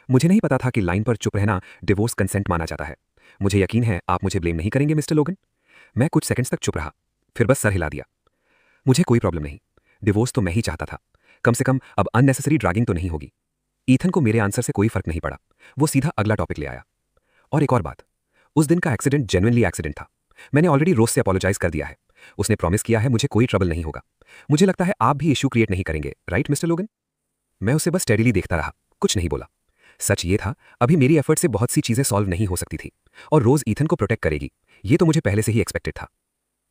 मुझे नहीं पता था कि लाइन पर चुप रहना डिवोर्स कंसेंट माना जाता है। मुझे यकीन है आप मुझे ब्लेम नहीं करेंगे मिस्टर लोगन। मैं कुछ सेकंड्स तक चुप रहा, फिर बस सर हिला दिया। मुझे कोई प्रॉब्लम नहीं, डिवोर्स तो मैं ही चाहता था। कम से कम अब अननेसेसरी ड्रैगिंग तो नहीं होगी। ईथन को मेरे आंसर से कोई फर्क नहीं पड़ा, वो सीधा अगला टॉपिक ले आया। और एक और बात, उस दिन का एक्सीडेंट जेन्युइनली एक्सीडेंट था। मैंने ऑलरेडी रोज से अपोलोजाइज कर दिया है। उसने प्रॉमिस किया है मुझे कोई ट्रबल नहीं होगा। मुझे लगता है आप भी इशू क्रिएट नहीं करेंगे, राइट मिस्टर लोगन? मैं उसे बस स्टेडीली देखता रहा, कुछ नहीं बोला। सच ये था, अभी मेरी एफर्ट से बहुत सी चीजें सॉल्व नहीं हो सकती थी, और रोज ईथन को प्रोटेक्ट करेगी, ये तो मुझे पहले से ही एक्सपेक्टेड था।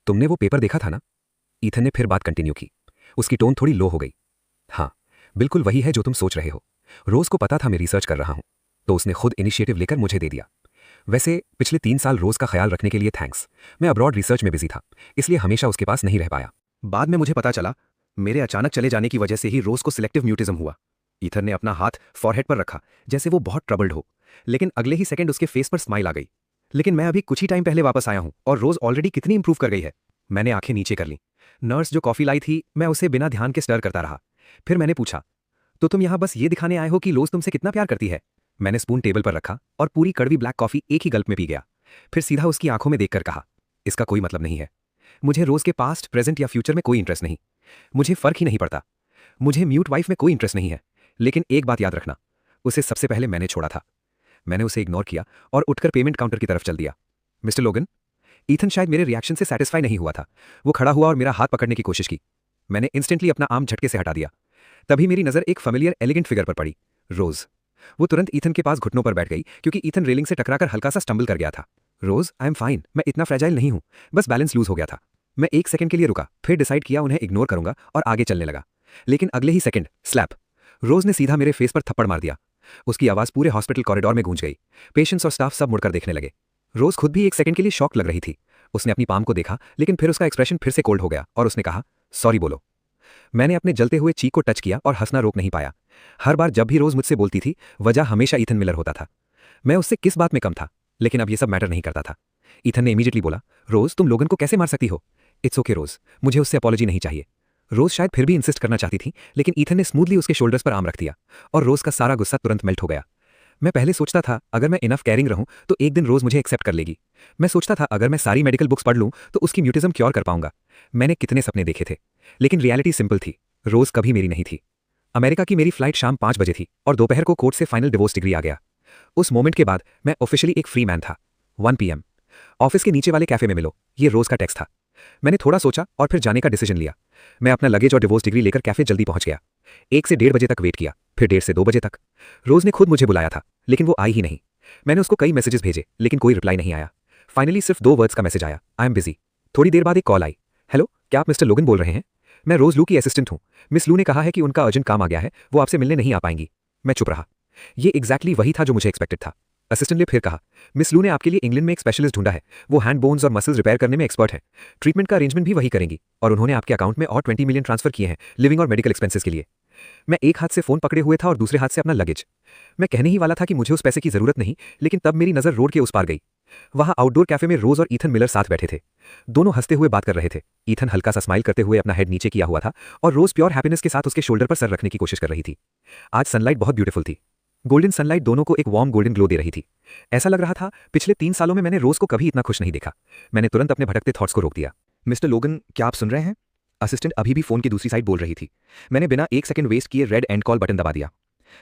तुमने वो पेपर देखा था ना? ईथन ने फिर बात कंटिन्यू की। उसकी टोन थोड़ी लो हो गई। हाँ, बिल्कुल वही है जो तुम सोच रहे हो। रोज को पता था मैं रिसर्च कर रहा हूं, तो उसने खुद इनिशिएटिव लेकर मुझे दे दिया। वैसे पिछले 3 साल रोज का ख्याल रखने के लिए थैंक्स। मैं अब्रॉड रिसर्च में बिजी था, इसलिए हमेशा उसके पास नहीं रह पाया। बाद में मुझे पता चला मेरे अचानक चले जाने की वजह से ही रोज को सिलेक्टिव म्यूटिज्म हुआ। ईथन ने अपना हाथ फॉरहेड पर रखा, जैसे वो बहुत ट्रबल्ड हो, लेकिन अगले ही सेकंड उसके फेस पर स्माइल आ गई। लेकिन मैं अभी कुछ ही टाइम पहले वापस आया हूं और रोज ऑलरेडी कितनी इंप्रूव कर गई है। मैंने आंखें नीचे कर ली। नर्स जो कॉफी लाई थी, मैं उसे बिना ध्यान के स्टर करता रहा। फिर मैंने पूछा, तो तुम यहां बस ये दिखाने आए हो कि रोज तुमसे कितना प्यार करती है? मैंने स्पून टेबल पर रखा और पूरी कड़वी ब्लैक कॉफी एक ही गल्प में पी गया। फिर सीधा उसकी आंखों में देखकर कहा, इसका कोई मतलब नहीं है। मुझे रोज के पास्ट, प्रेजेंट या फ्यूचर में कोई इंटरेस्ट नहीं। मुझे फर्क ही नहीं पड़ता। मुझे म्यूट वाइफ में कोई इंटरेस्ट नहीं है। लेकिन एक बात याद रखना, उसे सबसे पहले मैंने छोड़ा था। मैंने उसे इग्नोर किया और उठकर पेमेंट काउंटर की तरफ चल दिया। मिस्टर लोगन, ईथन शायद मेरे रिएक्शन से सेटिस्फाई नहीं हुआ था। वो खड़ा हुआ और मेरा हाथ पकड़ने की कोशिश की। मैंने इंस्टेंटली अपना आर्म झटके से हटा दिया। तभी मेरी नजर एक फेमिलियर एलिगेंट फिगर पर पड़ी, रोज। वो तुरंत ईथन के पास घुटनों पर बैठ गई, क्योंकि ईथन रेलिंग से टकराकर हल्का सा स्टंबल कर गया था। रोज, आई एम फाइन, मैं इतना फ्रेजाइल नहीं हूं, बस बैलेंस लूज हो गया था। मैं एक सेकंड के लिए रुका, फिर डिसाइड किया उन्हें इग्नोर करूंगा और आगे चलने लगा। लेकिन अगले ही सेकंड स्लैप, रोज ने सीधा मेरे फेस पर थप्पड़ मार दिया। उसकी आवाज पूरे हॉस्पिटल कॉरिडोर में गूंज गई। पेशेंट्स और स्टाफ सब मुड़कर देखने लगे। रोज खुद भी एक सेकंड के लिए शॉक लग रही थी। उसने अपनी पाम को देखा, लेकिन फिर उसका एक्सप्रेशन फिर से कोल्ड हो गया और उसने कहा, सॉरी बोलो। मैंने अपने जलते हुए चीक को टच किया और हंसना रोक नहीं पाया। हर बार जब भी रोज मुझसे बोलती थी, वजह हमेशा ईथन मिलर होता था। मैं उससे किस बात में कम था, लेकिन अब ये सब मैटर नहीं करता था। ईथन ने इमीडिएटली बोला, रोज तुम लोगन को कैसे मार सकती हो? इट्स ओके रोज, मुझे उससे अपॉलॉजी नहीं चाहिए। रोज शायद फिर भी इंसिस्ट करना चाहती थी, लेकिन ईथन ने स्मूथली उसके शोल्डर्स पर आर्म रख दिया और रोज का सारा गुस्सा तुरंत मेल्ट हो गया। मैं पहले सोचता था अगर मैं इनफ केयरिंग रहूं तो एक दिन रोज मुझे एक्सेप्ट कर लेगी। मैं सोचता था अगर मैं सारी मेडिकल बुक्स पढ़ लूं तो उसकी म्यूटिज्म क्योर कर पाऊंगा। मैंने कितने सपने देखे थे, लेकिन रियलिटी सिंपल थी, रोज कभी मेरी नहीं थी। अमेरिका की मेरी फ्लाइट शाम 5 बजे थी और दोपहर को कोर्ट से फाइनल डिवोर्स डिग्री आ गया। उस मोमेंट के बाद मैं ऑफिशियली एक फ्री मैन था। 1 PM, ऑफिस के नीचे वाले कैफे में मिलो, ये रोज का टेक्स्ट था। मैंने थोड़ा सोचा और फिर जाने का डिसीजन लिया। मैं अपना लगेज और डिवोर्स डिग्री लेकर कैफे जल्दी पहुंच गया। 1 से 1:30 बजे तक वेट किया, फिर 1:30 से 2 बजे तक। रोज ने खुद मुझे बुलाया था, लेकिन वो आई ही नहीं। मैंने उसको कई मैसेजेस भेजे, लेकिन कोई रिप्लाई नहीं आया। फाइनली सिर्फ 2 वर्ड्स का मैसेज आया, आई एम बिजी। थोड़ी देर बाद एक कॉल आई, हेलो, क्या आप मिस्टर लोगन बोल रहे हैं? मैं रोज लू की असिस्टेंट हूं। मिस लू ने कहा है कि उनका अर्जेंट काम आ गया है, वो आपसे मिलने नहीं आ पाएंगी। मैं चुप रहा। ये एग्जैक्टली वही था जो मुझे एक्सपेक्टेड था। असिस्टेंट ने फिर कहा, मिस लू ने आपके लिए इंग्लैंड में एक स्पेशलिस्ट ढूंढा है। वो हैंड बोन्स और मसल्स रिपेयर करने में एक्सपर्ट है। ट्रीटमेंट का अरेंजमेंट भी वही करेंगी, और उन्होंने आपके अकाउंट में और 20 मिलियन ट्रांसफर किए हैं लिविंग और मेडिकल एक्सपेंसेस के लिए। मैं एक हाथ से फोन पकड़े हुए था और दूसरे हाथ से अपना लगेज। मैं कहने ही वाला था कि मुझे उस पैसे की जरूरत नहीं, लेकिन तब मेरी नजर रोड के उस पार गई। वहां आउटडोर कैफे में रोज और ईथन मिलर साथ बैठे थे। दोनों हंसते हुए बात कर रहे थे। ईथन हल्का सा स्माइल करते हुए अपना हेड नीचे किया हुआ था और रोज प्योर हैप्पीनेस के साथ उसके शोल्डर पर सर रखने की कोशिश कर रही थी। आज सनलाइट बहुत ब्यूटीफुल थी। गोल्डन सनलाइट दोनों को एक वार्म गोल्डन ग्लो दे रही थी। ऐसा लग रहा था पिछले 3 सालों में मैंने रोज को कभी इतना खुश नहीं देखा। मैंने तुरंत अपने भटकते थॉट्स को रोक दिया। मिस्टर लोगन, क्या आप सुन रहे हैं? असिस्टेंट अभी भी फोन की दूसरी साइड बोल रही थी। मैंने बिना 1 सेकंड वेस्ट किए रेड एंड कॉल बटन दबा दिया।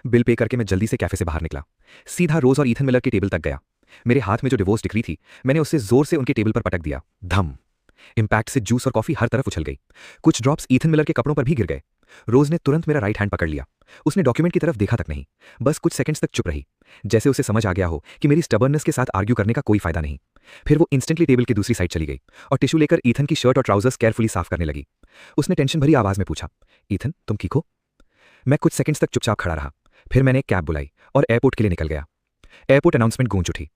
बिल पे करके मैं जल्दी से कैफे से बाहर निकला, सीधा रोज और ईथन मिलर के टेबल तक गया। मेरे हाथ में जो डिवोर्स डिग्री थी, मैंने उससे जोर से उनके टेबल पर पटक दिया। धम! इंपैक्ट से जूस और कॉफी हर तरफ उछल गई। कुछ ड्रॉप्स ईथन मिलर के कपड़ों पर भी गिर गए। रोज ने तुरंत मेरा राइट हैंड पकड़ लिया। उसने डॉक्यूमेंट की तरफ देखा तक नहीं, बस कुछ सेकंड्स तक चुप रही, जैसे उसे समझ आ गया हो कि मेरी स्टबर्ननेस के साथ आर्ग्यू करने का कोई फायदा नहीं। फिर वो इंस्टेंटली टेबल की दूसरी साइड चली गई और टिश्यू लेकर ईथन की शर्ट और ट्राउजर्स केयरफुली साफ करने लगी। उसने टेंशन भरी आवाज में पूछा, ईथन तुम ठीक हो? मैं कुछ सेकंड्स तक चुपचाप खड़ा रहा। फिर मैंने एक कैब बुलाई और एयरपोर्ट के लिए निकल गया। एयरपोर्ट अनाउंसमेंट गूंज उठी,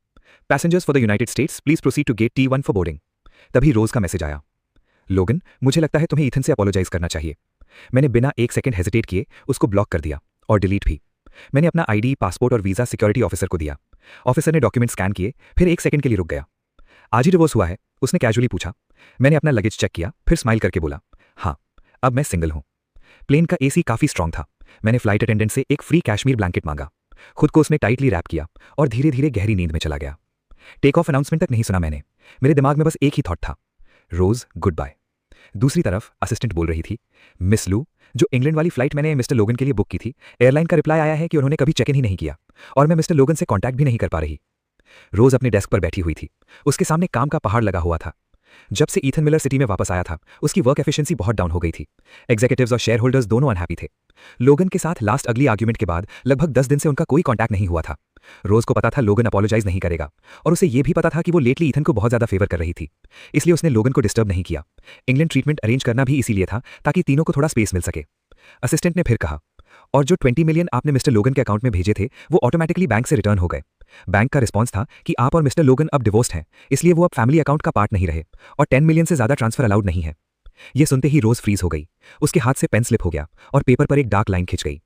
passengers for the United States please proceed to gate T1 for boarding. तभी रोज का मैसेज आया, लोगन, मुझे लगता है तुम्हें ईथन से अपॉलोजाइज करना चाहिए। मैंने बिना 1 सेकंड हेजिटेट किए उसको ब्लॉक कर दिया और डिलीट भी। मैंने अपना ID, पासपोर्ट और वीजा सिक्योरिटी ऑफिसर को दिया। ऑफिसर ने डॉक्यूमेंट स्कैन किए, फिर 1 सेकंड के लिए रुक गया। आज ही डिवोर्स हुआ है? उसने कैजुअली पूछा। मैंने अपना लगेज चेक किया, फिर स्माइल करके बोला, हाँ, अब मैं सिंगल हूं। प्लेन का AC काफी स्ट्रांग था। मैंने फ्लाइट अटेंडेंट से एक फ्री कैश्मीर ब्लैंकेट मांगा। खुद को उसने टाइटली रैप किया और धीरे धीरे गहरी नींद में चला गया। टेक ऑफ अनाउंसमेंट तक नहीं सुना मैंने। मेरे दिमाग में बस एक ही थॉट था, रोज गुड बाय। दूसरी तरफ असिस्टेंट बोल रही थी, मिस लू, जो इंग्लैंड वाली फ्लाइट मैंने मिस्टर लोगन के लिए बुक की थी, एयरलाइन का रिप्लाई आया है कि उन्होंने कभी चेक इन ही नहीं किया और मैं मिस्टर लोगन से कॉन्टैक्ट भी नहीं कर पा रही। रोज अपने डेस्क पर बैठी हुई थी। उसके सामने काम का पहाड़ लगा हुआ था। जब से ईथन मिलर सिटी में वापस आया था, उसकी वर्क एफिशिएंसी बहुत डाउन हो गई थी। एग्जीक्यूटिव्स और शेयर होल्डर्स दोनों अनहैप्पी थे। लोगन के साथ लास्ट अगली आर्ग्यूमेंट के बाद लगभग 10 दिन से उनका कोई कॉन्टैक्ट नहीं हुआ था। रोज को पता था लोगन अपोलोजाइज नहीं करेगा और उसे यह भी पता था कि वो लेटली ईथन को बहुत ज्यादा फेवर कर रही थी, इसलिए उसने लोगन को डिस्टर्ब नहीं किया। इंग्लैंड ट्रीटमेंट अरेंज करना भी इसीलिए था ताकि तीनों को थोड़ा स्पेस मिल सके। असिस्टेंट ने फिर कहा, और जो 20 मिलियन आपने मिस्टर लोगन के अकाउंट में भेजे थे वो ऑटोमेटिकली बैंक से रिटर्न हो गए। बैंक का रिस्पॉन्स था कि आप और मिस्टर लोगन अब डिवोर्स्ड हैं, इसलिए वो अब फैमिली अकाउंट का पार्ट नहीं रहे और 10 मिलियन से ज्यादा ट्रांसफर अलाउड नहीं है। यह सुनते ही रोज फ्रीज हो गई। उसके हाथ से पेन स्लिप हो गया और पेपर पर एक डार्क लाइन खिंच गई।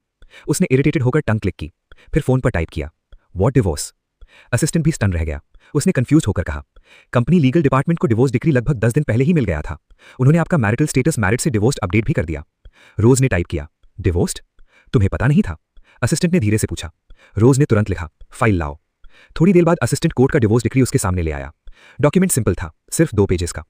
उसने इरिटेटेड होकर टंग क्लिक की, फिर फोन पर टाइप किया, व्हाट डिवोर्स। असिस्टेंट भी स्टन रह गया। उसने कंफ्यूज होकर कहा, कंपनी लीगल डिपार्टमेंट को डिवोर्स डिग्री लगभग 10 दिन पहले ही मिल गया था। उन्होंने आपका मैरिटल स्टेटस मैरिड से डिवोर्स्ड अपडेट भी कर दिया। रोज ने टाइप किया, डिवोर्स्ड? तुम्हें पता नहीं था? असिस्टेंट ने धीरे से पूछा। रोज ने तुरंत लिखा, फाइल लाओ। थोड़ी देर बाद असिस्टेंट कोर्ट का डिवोर्स डिग्री उसके सामने ले आया। डॉक्यूमेंट सिंपल था, सिर्फ 2 पेजेस का।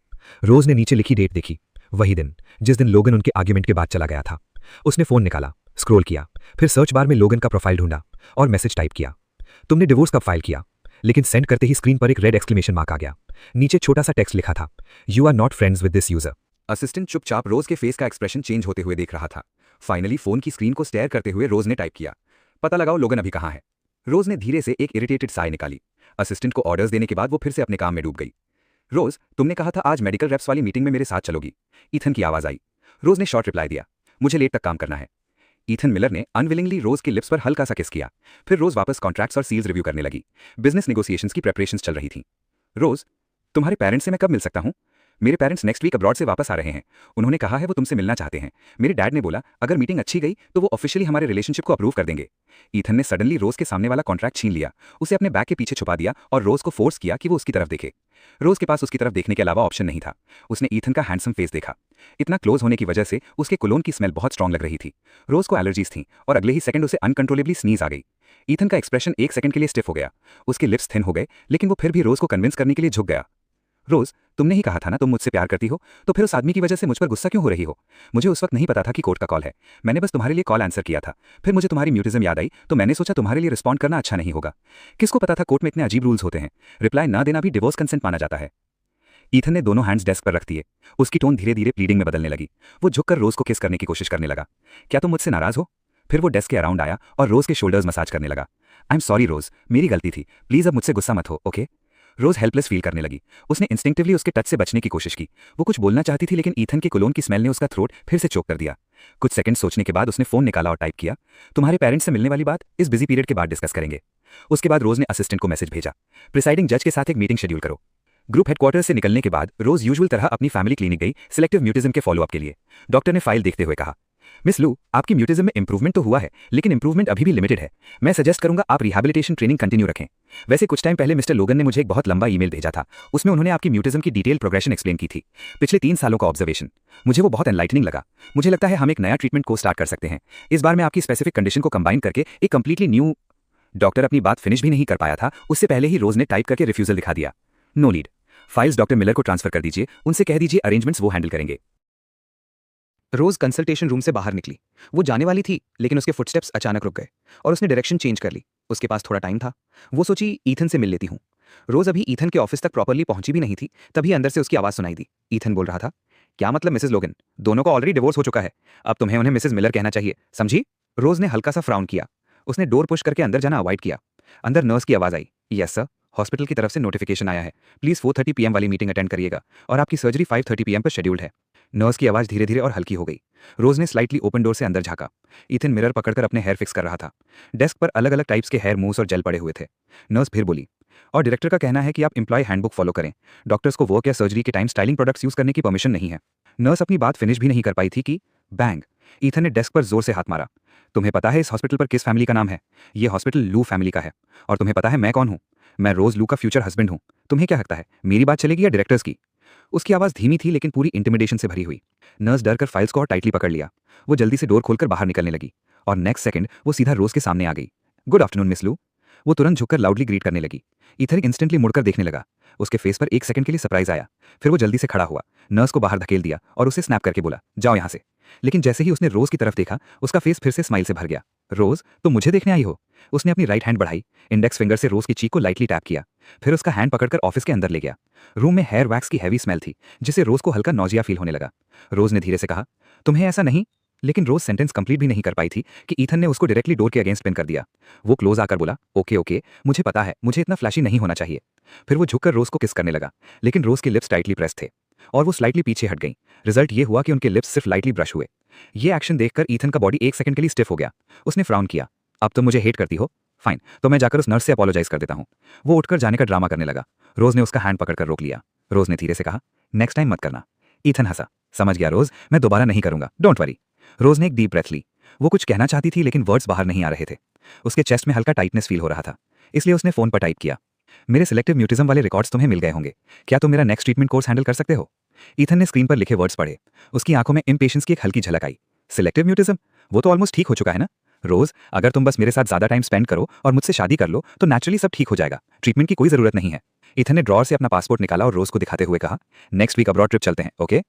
रोज ने नीचे लिखी डेट देखी, वही दिन जिस दिन लोगन उनके आर्ग्यूमेंट के बाद चला गया था। उसने फोन निकाला, स्क्रॉल किया, फिर सर्च बार में लोगन का प्रोफाइल ढूंढा और मैसेज टाइप किया, तुमने डिवोर्स कब फाइल किया? लेकिन सेंड करते ही स्क्रीन पर एक रेड एक्सक्लेमेशन मार्क आ गया। नीचे छोटा सा टेक्स्ट लिखा था, you are not friends with this user. Assistant चुपचाप रोज के फेस का एक्सप्रेशन चेंज होते हुए देख रहा था। फाइनली फोन की स्क्रीन को स्टेयर करते हुए रोज ने टाइप किया, पता लगाओ लोगन अभी कहाँ है। रोज ने धीरे से एक इरिटेटेड साय निकाली। असिस्टेंट को ऑर्डर्स देने के बाद वो फिर से अपने काम में डूब गई। रोज, तुमने कहा था आज मेडिकल रेप्स वाली मीटिंग में मेरे साथ चलोगी। ईथन की आवाज आई। रोज ने शॉर्ट रिप्लाई दिया, मुझे लेट तक काम करना है। ईथन मिलर ने अनविलिंगली रोज के लिप्स पर हल्का सा किस किया। फिर रोज वापस कॉन्ट्रैक्ट्स और सील्स रिव्यू करने लगी। बिजनेस नेगोशिएशंस की प्रेपरेशंस चल रही थी। रोज, तुम्हारे पेरेंट्स से मैं कब मिल सकता हूँ? मेरे पेरेंट्स नेक्स्ट वीक अब्रॉड से वापस आ रहे हैं। उन्होंने कहा है वो तुमसे मिलना चाहते हैं। मेरे डैड ने बोला अगर मीटिंग अच्छी गई तो वो ऑफिशियली हमारे रिलेशनशिप को अप्रूव कर देंगे। ईथन ने सडनली रोज के सामने वाला कॉन्ट्रैक्ट छीन लिया, उसे अपने बैग के पीछे छुपा दिया और रोज को फोर्स किया कि वो उसकी तरफ देखे। रोज के पास उसकी तरफ देखने के अलावा ऑप्शन नहीं था। उसने ईथन का हैंडसम फेस देखा। इतना क्लोज होने की वजह से उसके कोलोन की स्मेल बहुत स्ट्रांग लग रही थी। रोज को एलर्जीज थी और अगले ही सेकंड उसे अनकंट्रोलेबली स्नीज आ गई। ईथन का एक्सप्रेशन एक सेकंड के लिए स्टिफ हो गया। उसके लिप्स थिन हो गए, लेकिन वो फिर भी रोज को कन्विंस करने के लिए झुक गया। रोज, तुमने ही कहा था ना तुम मुझसे प्यार करती हो, तो फिर उस आदमी की वजह से मुझ पर गुस्सा क्यों हो रही हो? मुझे उस वक्त नहीं पता था कि कोर्ट का कॉल है। मैंने बस तुम्हारे लिए कॉल आंसर किया था। फिर मुझे तुम्हारी म्यूटिज्म याद आई तो मैंने सोचा तुम्हारे लिए रिस्पॉन्ड करना अच्छा नहीं होगा। किसको पता था कोर्ट में इतने अजीब रूल्स होते हैं। रिप्लाई ना देना भी डिवोर्स कंसेंट माना जाता है। ईथन ने दोनों हैंड्स डेस्क पर रख दिए। उसकी टोन धीरे धीरे प्लीडिंग में बदलने लगी। वो झुककर रोज को किस करने की कोशिश करने लगा। क्या तुम मुझसे नाराज हो? फिर वो डेस्क के अराउंड आया और रोज के शोल्डर्स मसाज करने लगा। आई एम सॉरी रोज, मेरी गलती थी, प्लीज अब मुझसे गुस्सा मत हो, ओके? रोज हेल्पलेस फील करने लगी। उसने इंस्टिंक्टिवली उसके टच से बचने की कोशिश की। वो कुछ बोलना चाहती थी लेकिन ईथन के कोलोन की स्मेल ने उसका थ्रोट फिर से चोक कर दिया। कुछ सेकंड सोचने के बाद उसने फोन निकाला और टाइप किया, तुम्हारे पेरेंट्स से मिलने वाली बात इस बिजी पीरियड के बाद डिस्कस करेंगे। उसके बाद रोज ने असिस्टेंट को मैसेज भेजा, प्रिसाइडिंग जज के साथ एक मीटिंग शेड्यूल करो। ग्रुप हेडक्वार्टर से निकलने के बाद रोज यूजुअल तरह अपनी फैमिली क्लिनिक गई सिलेक्टिव म्यूटिज्म के फॉलोअप के लिए। डॉक्टर ने फाइल देखते हुए कहा, मिस लू, आपकी म्यूटिज्म में इंप्रूवमेंट तो हुआ है लेकिन इंप्रूवमेंट अभी भी लिमिटेड है। मैं सजेस्ट करूंगा आप रिहैबिलिटेशन ट्रेनिंग कंटिन्यू रखें। वैसे कुछ टाइम पहले मिस्टर लोगन ने मुझे एक बहुत लंबा ईमेल भेजा था। उसमें उन्होंने आपकी म्यूटिज्म की डिटेल प्रोग्रेशन एक्सप्लेन की थी, पिछले 3 सालों का ऑब्जर्वेशन। मुझे वो बहुत एनलाइटनिंग लगा। मुझे लगता है हम एक नया ट्रीटमेंट को स्टार्ट कर सकते हैं। इस बार मैं आपकी स्पेसिफिक कंडीशन को कंबाइन करके एक कंप्लीटली न्यू। डॉक्टर अपनी बात फिनिश भी नहीं कर पाया था, उससे पहले ही रोज ने टाइप करके रिफ्यूजल दिखा दिया। No lead, files doctor Miller को ट्रांसफर कर दीजिए, उनसे कह दीजिए अरेंजमेंट्स वो हैंडल करेंगे। रोज कंसल्टेशन रूम से बाहर निकली। वो जाने वाली थी लेकिन उसके फुटस्टेप्स अचानक रुक गए और उसने डायरेक्शन चेंज कर ली। उसके पास थोड़ा टाइम था। वो सोची ईथन से मिल लेती हूँ। रोज अभी ईथन के ऑफिस तक प्रॉपर्ली पहुंची भी नहीं थी, तभी अंदर से उसकी आवाज सुनाई दी। ईथन बोल रहा था, क्या मतलब मिसेस लोगन, दोनों का ऑलरेडी डिवोर्स हो चुका है, अब तुम्हें उन्हें मिसेस मिलर कहना चाहिए, समझी? रोज ने हल्का सा फ्राउन किया। उसने डोर पुश करके अंदर जाना अवॉइड किया। अंदर नर्स की आवाज आई, यस सर, हॉस्पिटल की तरफ से नोटिफिकेशन आया है, प्लीज 4:30 PM वाली मीटिंग अटेंड करिएगा और आपकी सर्जरी 5:30 PM पर शेड्यूल्ड है। नर्स की आवाज धीरे धीरे और हल्की हो गई। रोज ने स्लाइटली ओपन डोर से अंदर झांका। ईथन मिरर पकड़कर अपने हेयर फिक्स कर रहा था। डेस्क पर अलग अलग टाइप्स के हेयर मूव्स और जेल पड़े हुए थे। नर्स फिर बोली, और डायरेक्टर का कहना है कि आप एम्प्लॉय हैंडबुक फॉलो करें। डॉक्टर्स को वर्क या सर्जरी के टाइम स्टाइलिंग प्रोडक्ट्स यूज करने की परमिशन नहीं है। नर्स अपनी बात फिनिश भी नहीं कर पाई थी कि बैंग, ईथन ने डेस्क पर जोर से हाथ मारा। तुम्हें पता है इस हॉस्पिटल पर किस फैमिली का नाम है? ये हॉस्पिटल लू फैमिली का है। और तुम्हें पता है मैं कौन हूँ? मैं रोज लू का फ्यूचर हस्बैंड हूँ। तुम्हें क्या लगता है मेरी बात चलेगी या डायरेक्टर्स की? उसकी आवाज धीमी थी लेकिन पूरी इंटिमिडेशन से भरी हुई। नर्स डर कर फाइल्स को और टाइटली पकड़ लिया। वो जल्दी से डोर खोलकर बाहर निकलने लगी और नेक्स्ट सेकंड वो सीधा रोज के सामने आ गई। गुड आफ्टरनून मिस लू। वो तुरंत झुककर लाउडली ग्रीट करने लगी। ईथन इंस्टेंटली मुड़कर देखने लगा। उसके फेस पर एक सेकंड के लिए सरप्राइज आया, फिर वो जल्दी से खड़ा हुआ, नर्स को बाहर धकेल दिया और उसे स्नैप करके बोला, जाओ यहाँ से। लेकिन जैसे ही उसने रोज की तरफ देखा, उसका फेस फिर से स्माइल से भर गया। रोज, तुम मुझे देखने आई हो? उसने अपनी राइट हैंड बढ़ाई, इंडेक्स फिंगर से रोज की चीक को लाइटली टैप किया, फिर उसका हैंड पकड़कर ऑफिस के अंदर ले गया। रूम में हेयर वैक्स की हैवी स्मेल थी, जिससे रोज को हल्का नौजिया फील होने लगा। रोज ने धीरे से कहा, तुम्हें ऐसा नहीं? लेकिन रोज सेंटेंस कंप्लीट भी नहीं कर पाई थी कि ईथन ने उसको डायरेक्टली डोर के अगेंस्ट पिन कर दिया। वो क्लोज आकर बोला, ओके ओके, मुझे पता है, मुझे इतना फ्लैशी नहीं होना चाहिए। फिर वो झुककर रोज को किस करने लगा, लेकिन रोज के लिप्स टाइटली प्रेस थे और वो स्लाइटली पीछे हट गई। रिजल्ट ये हुआ कि उनके लिप्स सिर्फ लाइटली ब्रश हुए। ये एक्शन देखकर ईथन का बॉडी एक सेकंड के लिए स्टिफ हो गया। उसने फ्राउन किया, अब तुम मुझे हेट करती हो? फाइन, तो मैं जाकर उस नर्स से अपोलोजाइज कर देता हूँ। वो उठकर जाने का ड्रामा करने लगा। रोज ने उसका हैंड पकड़कर रोक लिया। रोज ने धीरे से कहा, नेक्स्ट टाइम मत करना। ईथन हंसा, समझ गया रोज, मैं दोबारा नहीं करूंगा, डोंट वरी। रोज ने एक डीप ब्रेथ ली। वो कुछ कहना चाहती थी लेकिन वर्ड्स बाहर नहीं आ रहे थे। उसके चेस्ट में हल्का टाइटनेस फील हो रहा था, इसलिए उसने फोन पर टाइप किया, मेरे सिलेक्टिव म्यूटिज्म वाले रिकॉर्ड्स तुम्हें मिल गए होंगे, क्या तुम मेरा नेक्स्ट ट्रीटमेंट कोर्स हैंडल कर सकते हो? ईथन ने स्क्रीन पर लिखे वर्ड्स पढ़े। उसकी आंखों में इम्पेशेंस की एक हल्की झलक आई। Selective mutism? वो तो ऑलमोस्ट ठीक हो चुका है ना। रोज, अगर तुम बस मेरे साथ ज्यादा टाइम स्पेंड करो और मुझसे शादी कर लो तो नेचुरली सब ठीक हो जाएगा, ट्रीटमेंट की कोई जरूरत नहीं है। ईथन ने ड्रॉअर से अपना पासपोर्ट निकाला और रोज को दिखाते हुए कहा, नेक्स्ट वीक अब्रॉड ट्रिप चलते हैं, ओके?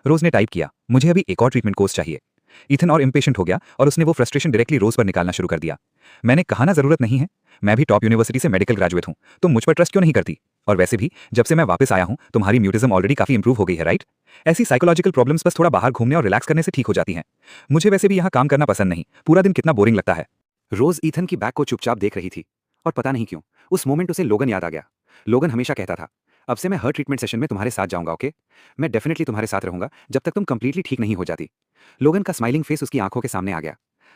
रोज ने टाइप किया, मुझे अभी एक और ट्रीटमेंट कोर्स चाहिए। ईथन और इम्पेशेंट हो गया और उसने वो फ्रस्ट्रेशन डायरेक्टली रोज पर निकालना शुरू कर दिया। मैंने कहा ना जरूरत नहीं है, मैं भी टॉप यूनिवर्सिटी से मेडिकल ग्रेजुएट हूं, तुम मुझ पर ट्रस्ट क्यों नहीं करती? और वैसे भी जब से मैं वापस आया हूं तुम्हारी म्यूटिज्म ऑलरेडी काफी इंप्रूव हो गई है, राइट? ऐसी साइकोलॉजिकल प्रॉब्लम्स बस थोड़ा बाहर घूमने और रिलैक्स करने से ठीक हो जाती हैं। मुझे वैसे भी यहाँ काम करना पसंद नहीं, पूरा दिन कितना बोरिंग लगता है। रोज ईथन की बैग को चुपचाप देख रही थी और पता नहीं क्यों उस मोमेंट उसे लोगन याद आ गया। लोगन हमेशा कहता था, अब से मैं हर ट्रीटमेंट सेशन में तुम्हारे साथ जाऊंगा, ओके? मैं डेफिनेटली तुम्हारे साथ रहूंगा जब तक तुम कंप्लीटली ठीक नहीं हो जाती। लोगन का स्माइलिंग फेस उसकी आंखों के सामने आ गया।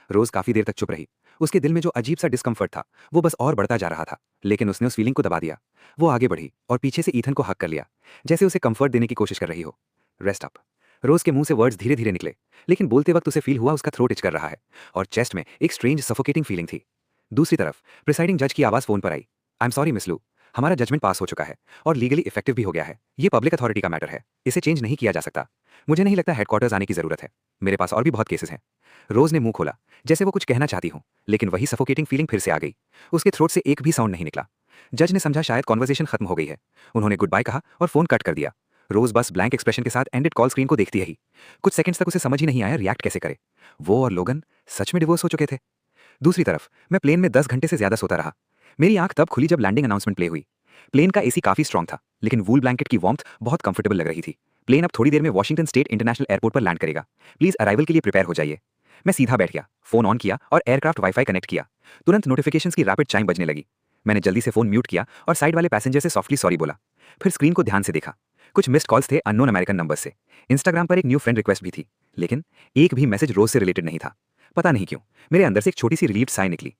रोज काफी देर तक चुप रही। उसके दिल में जो अजीब सा डिस्कम्फर्ट था वो बस और बढ़ता जा रहा था, लेकिन उसने उस फीलिंग को दबा दिया। वो आगे बढ़ी और पीछे से ईथन को हक कर लिया, जैसे उसे कंफर्ट देने की कोशिश कर रही हो। Rest up. रोज के मुंह से वर्ड्स धीरे धीरे निकले, लेकिन बोलते वक्त उसे फील हुआ उसका थ्रोट इच कर रहा है और चेस्ट में एक स्ट्रेंज सफोकेटिंग फीलिंग थी। दूसरी तरफ प्रिसाइडिंग जज की आवाज फोन पर आई, आई एम सॉरी मिस लू, हमारा जजमेंट पास हो चुका है और लीगली इफेक्टिव भी हो गया है। ये पब्लिक अथॉरिटी का मैटर है, इसे चेंज नहीं किया जा सकता। मुझे नहीं लगता हेडक्वार्टर्स आने की जरूरत है, मेरे पास और भी बहुत केसेस हैं। रोज ने मुंह खोला जैसे वो कुछ कहना चाहती हूं, लेकिन वही सफोकेटिंग फीलिंग फिर से आ गई। उसके थ्रोट से एक भी साउंड नहीं निकला। जज ने समझा शायद कॉन्वर्सेशन खत्म हो गई है। उन्होंने गुड बाय कहा और फोन कट कर दिया। रोज बस ब्लैंक एक्सप्रेशन के साथ एंडेड कॉल स्क्रीन को देखती रही। कुछ सेकंड्स तक उसे समझ ही नहीं आया रिएक्ट कैसे करे। वो और लोगन सच में डिवोर्स हो चुके थे। दूसरी तरफ मैं प्लेन में 10 घंटे से ज्यादा सोता रहा। मेरी आंख तब खुली जब लैंडिंग अनाउंसमेंट प्ले हुई। प्लेन का एसी काफी स्ट्रांग था, लेकिन वूल ब्लैंकेट की वार्मथ बहुत कंफर्टेबल लग रही थी। प्लेन अब थोड़ी देर में वॉशिंगटन स्टेट इंटरनेशनल एयरपोर्ट पर लैंड करेगा, प्लीज अराइवल के लिए प्रिपेयर हो जाइए। मैं सीधा बैठ गया, फोन ऑन किया और एयरक्राफ्ट वाईफाई कनेक्ट किया। तुरंत नोटिफिकेशंस की रैपिड चाइम बजने लगी। मैंने जल्दी से फोन म्यूट किया और साइड वाले पैसेंजर से सॉफ्टली सॉरी बोला। फिर स्क्रीन को ध्यान से देखा। कुछ मिस्ड कॉल्स थे अननोन अमेरिकन नंबर से। इंस्टाग्राम पर एक न्यू फ्रेंड रिक्वेस्ट भी थी, लेकिन एक भी मैसेज रोज से रिलेटेड नहीं था। पता नहीं क्यों मेरे अंदर से एक छोटी सी रिलीव्ड साई निकली।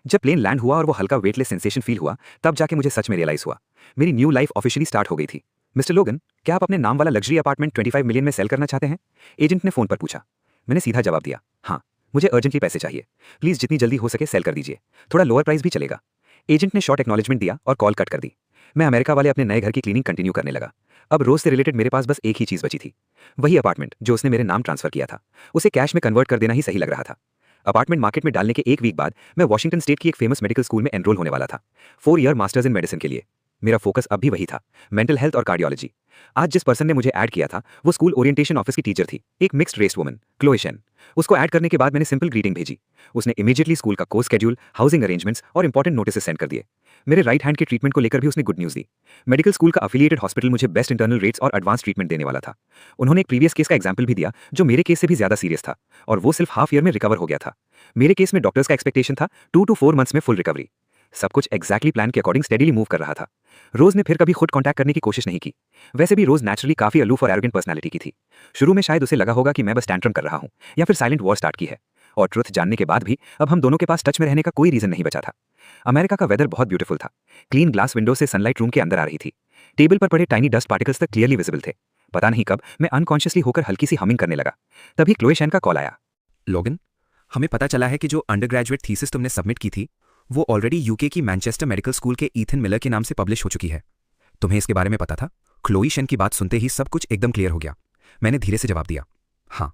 जब प्लेन लैंड हुआ और वो हल्का वेटलेस सेंसेशन फील हुआ, तब जाके मुझे सच में रियलाइज हुआ मेरी न्यू लाइफ ऑफिशियली स्टार्ट हो गई थी। मिस्टर लोगन, क्या आप अपने नाम वाला लग्जरी अपार्टमेंट 25 मिलियन में सेल करना चाहते हैं? एजेंट ने फोन पर पूछा। मैंने सीधा जवाब दिया, हाँ, मुझे अर्जेंटली पैसे चाहिए, प्लीज जितनी जल्दी हो सके सेल कर दीजिए, थोड़ा लोअर प्राइस भी चलेगा। एजेंट ने शॉर्ट एक्नॉलेजमेंट दिया और कॉल कट कर दी। मैं अमेरिका वाले अपने नए घर की क्लीनिंग कंटिन्यू करने लगा। अब रोज से रिलेटेड मेरे पास बस एक ही चीज बची थी, वही अपार्टमेंट जो उसने मेरे नाम ट्रांसफर किया था। उसे कैश में कन्वर्ट कर देना ही सही लग रहा था। अपार्टमेंट मार्केट में डालने के एक वीक बाद मैं वॉशिंगटन स्टेट की एक फेमस मेडिकल स्कूल में एनरोल होने वाला था, 4 ईयर मास्टर्स इन मेडिसिन के लिए। मेरा फोकस अब भी वही था, मेंटल हेल्थ और कार्डियोलॉजी। आज जिस पर्सन ने मुझे ऐड किया था वो स्कूल ओरिएंटेशन ऑफिस की टीचर थी, एक mixed race woman, Chloe Shen. उसको ऐड करने के बाद मैंने सिंपल ग्रीटिंग भेजी। उसने इमीडिएटली स्कूल का कोर्स शेड्यूल, हाउसिंग अरेंजमेंट्स और इंपॉर्टेंट नोटिस सेंड कर दिए। मेरे राइट हैंड के ट्रीटमेंट को लेकर भी उसने गुड न्यूज दी। मेडिकल स्कूल का अफिलिएटेड हॉस्पिटल मुझे बेस्ट इंटरनल रेट्स और एडवांस ट्रीटमेंट देने वाला था। उन्होंने एक प्रीवियस केस का एग्जाम्पल भी दिया जो मेरे केस से भी ज्यादा सीरियस था, और वो सिर्फ हाफ ईयर में रिकवर हो गया था। मेरे केस में डॉक्टर्स का एक्सपेक्टेशन था 2 to 4 मंथ्स में फुल रिकवरी। सब कुछ एग्जैक्टली प्लान के अकॉर्डिंग स्टेडीली मूव कर रहा था। रोज ने फिर कभी खुद कांटेक्ट करने की कोशिश नहीं की। वैसे भी रोज नेचुरली काफी अलूफ और एरोगेंट पर्सनालिटी की थी। शुरू में शायद उसे लगा होगा कि मैं बस टैंट्रम कर रहा हूं या फिर साइलेंट वॉर स्टार्ट की है, और ट्रुथ जानने के बाद भी अब हम दोनों के पास टच में रहने का कोई रीजन नहीं बचा था। अमेरिका का वेदर बहुत ब्यूटीफुल था। क्लीन ग्लास विंडो से सनलाइट रूम के अंदर आ रही थी। टेबल पर पड़े टाइनी डस्ट पार्टिकल्स तक क्लियरली विजिबल थे। पता नहीं कब मैं अनकॉन्शियसली होकर हल्की सी हमिंग करने लगा। तभी क्लोए शेन का कॉल आया। लोगन, हमें पता चला है कि जो अंडर ग्रेजुएट थीसिस तुमने सबमिट की थी वो ऑलरेडी यूके की मैनचेस्टर मेडिकल स्कूल के ईथन मिलर के नाम से पब्लिश हो चुकी है। तुम्हें इसके बारे में पता था? क्लोई शेन की बात सुनते ही सब कुछ एकदम क्लियर हो गया। मैंने धीरे से जवाब दिया, हाँ,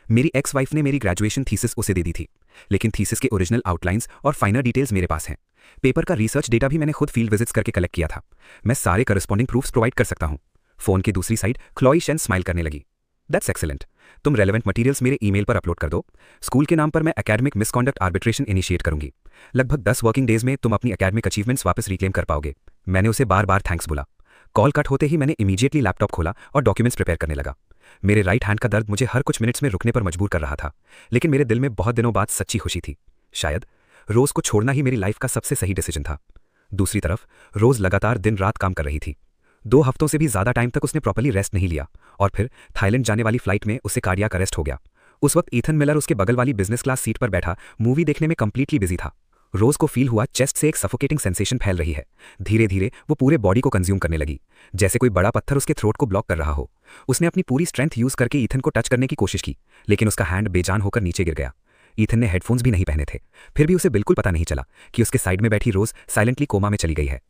मेरी एक्स वाइफ ने मेरी ग्रेजुएशन थीसिस उसे दे दी थी, लेकिन थीसिस के ओरिजिनल आउटलाइंस और फाइनल डिटेल्स मेरे पास हैं। पेपर का रिसर्च डेटा भी मैंने खुद फील्ड विजिट्स करके कलेक्ट किया था। मैं सारे करस्पॉन्डिंग प्रूफ्स प्रोवाइड कर सकता हूँ। फोन की दूसरी साइड क्लॉई शेन स्माइल करने लगी। That's excellent. तुम रेलेवेंट मटीरियल्स मेरे ईमेल पर अपलोड कर दो। स्कूल के नाम पर मैं एकेडमिक मिसकॉन्डक्ट आर्बिट्रेशन इनिशिएट करूंगी। लगभग 10 वर्किंग डेज में तुम अपनी एकेडमिक अचीवमेंट्स वापस रिक्लेम कर पाओगे। मैंने उसे बार बार थैंक्स बोला। कॉल कट होते ही मैंने इमीडिएटली लैपटॉप खोला और डॉक्यूमेंट्स प्रिपेयर करने लगा। मेरे राइट हैंड का दर्द मुझे हर कुछ मिनट्स में रुकने पर मजबूर कर रहा था, लेकिन मेरे दिल में बहुत दिनों बाद सच्ची खुशी थी। शायद रोज को छोड़ना ही मेरी लाइफ का सबसे सही डिसीजन था। दूसरी तरफ रोज लगातार दिन रात काम कर रही थी। 2 हफ्तों से भी ज्यादा टाइम तक उसने प्रॉपर्ली रेस्ट नहीं लिया और फिर थाईलैंड जाने वाली फ्लाइट में उसे कार्डियक अरेस्ट हो गया। उस वक्त ईथन मिलर उसके बगल वाली बिजनेस क्लास सीट पर बैठा मूवी देखने में कंप्लीटली बिजी था। रोज को फील हुआ चेस्ट से एक सफोकेटिंग सेंसेशन फैल रही है। धीरे धीरे वो पूरे बॉडी को कंज्यूम करने लगी, जैसे कोई बड़ा पत्थर उसके थ्रोट को ब्लॉक कर रहा हो। उसने अपनी पूरी स्ट्रेंथ यूज करके ईथन को टच करने की कोशिश की, लेकिन उसका हैंड बेजान होकर नीचे गिर गया। ईथन ने हेडफोन्स भी नहीं पहने थे, फिर भी उसे बिल्कुल पता नहीं चला कि उसके साइड में बैठी रोज साइलेंटली कोमा में चली गई है।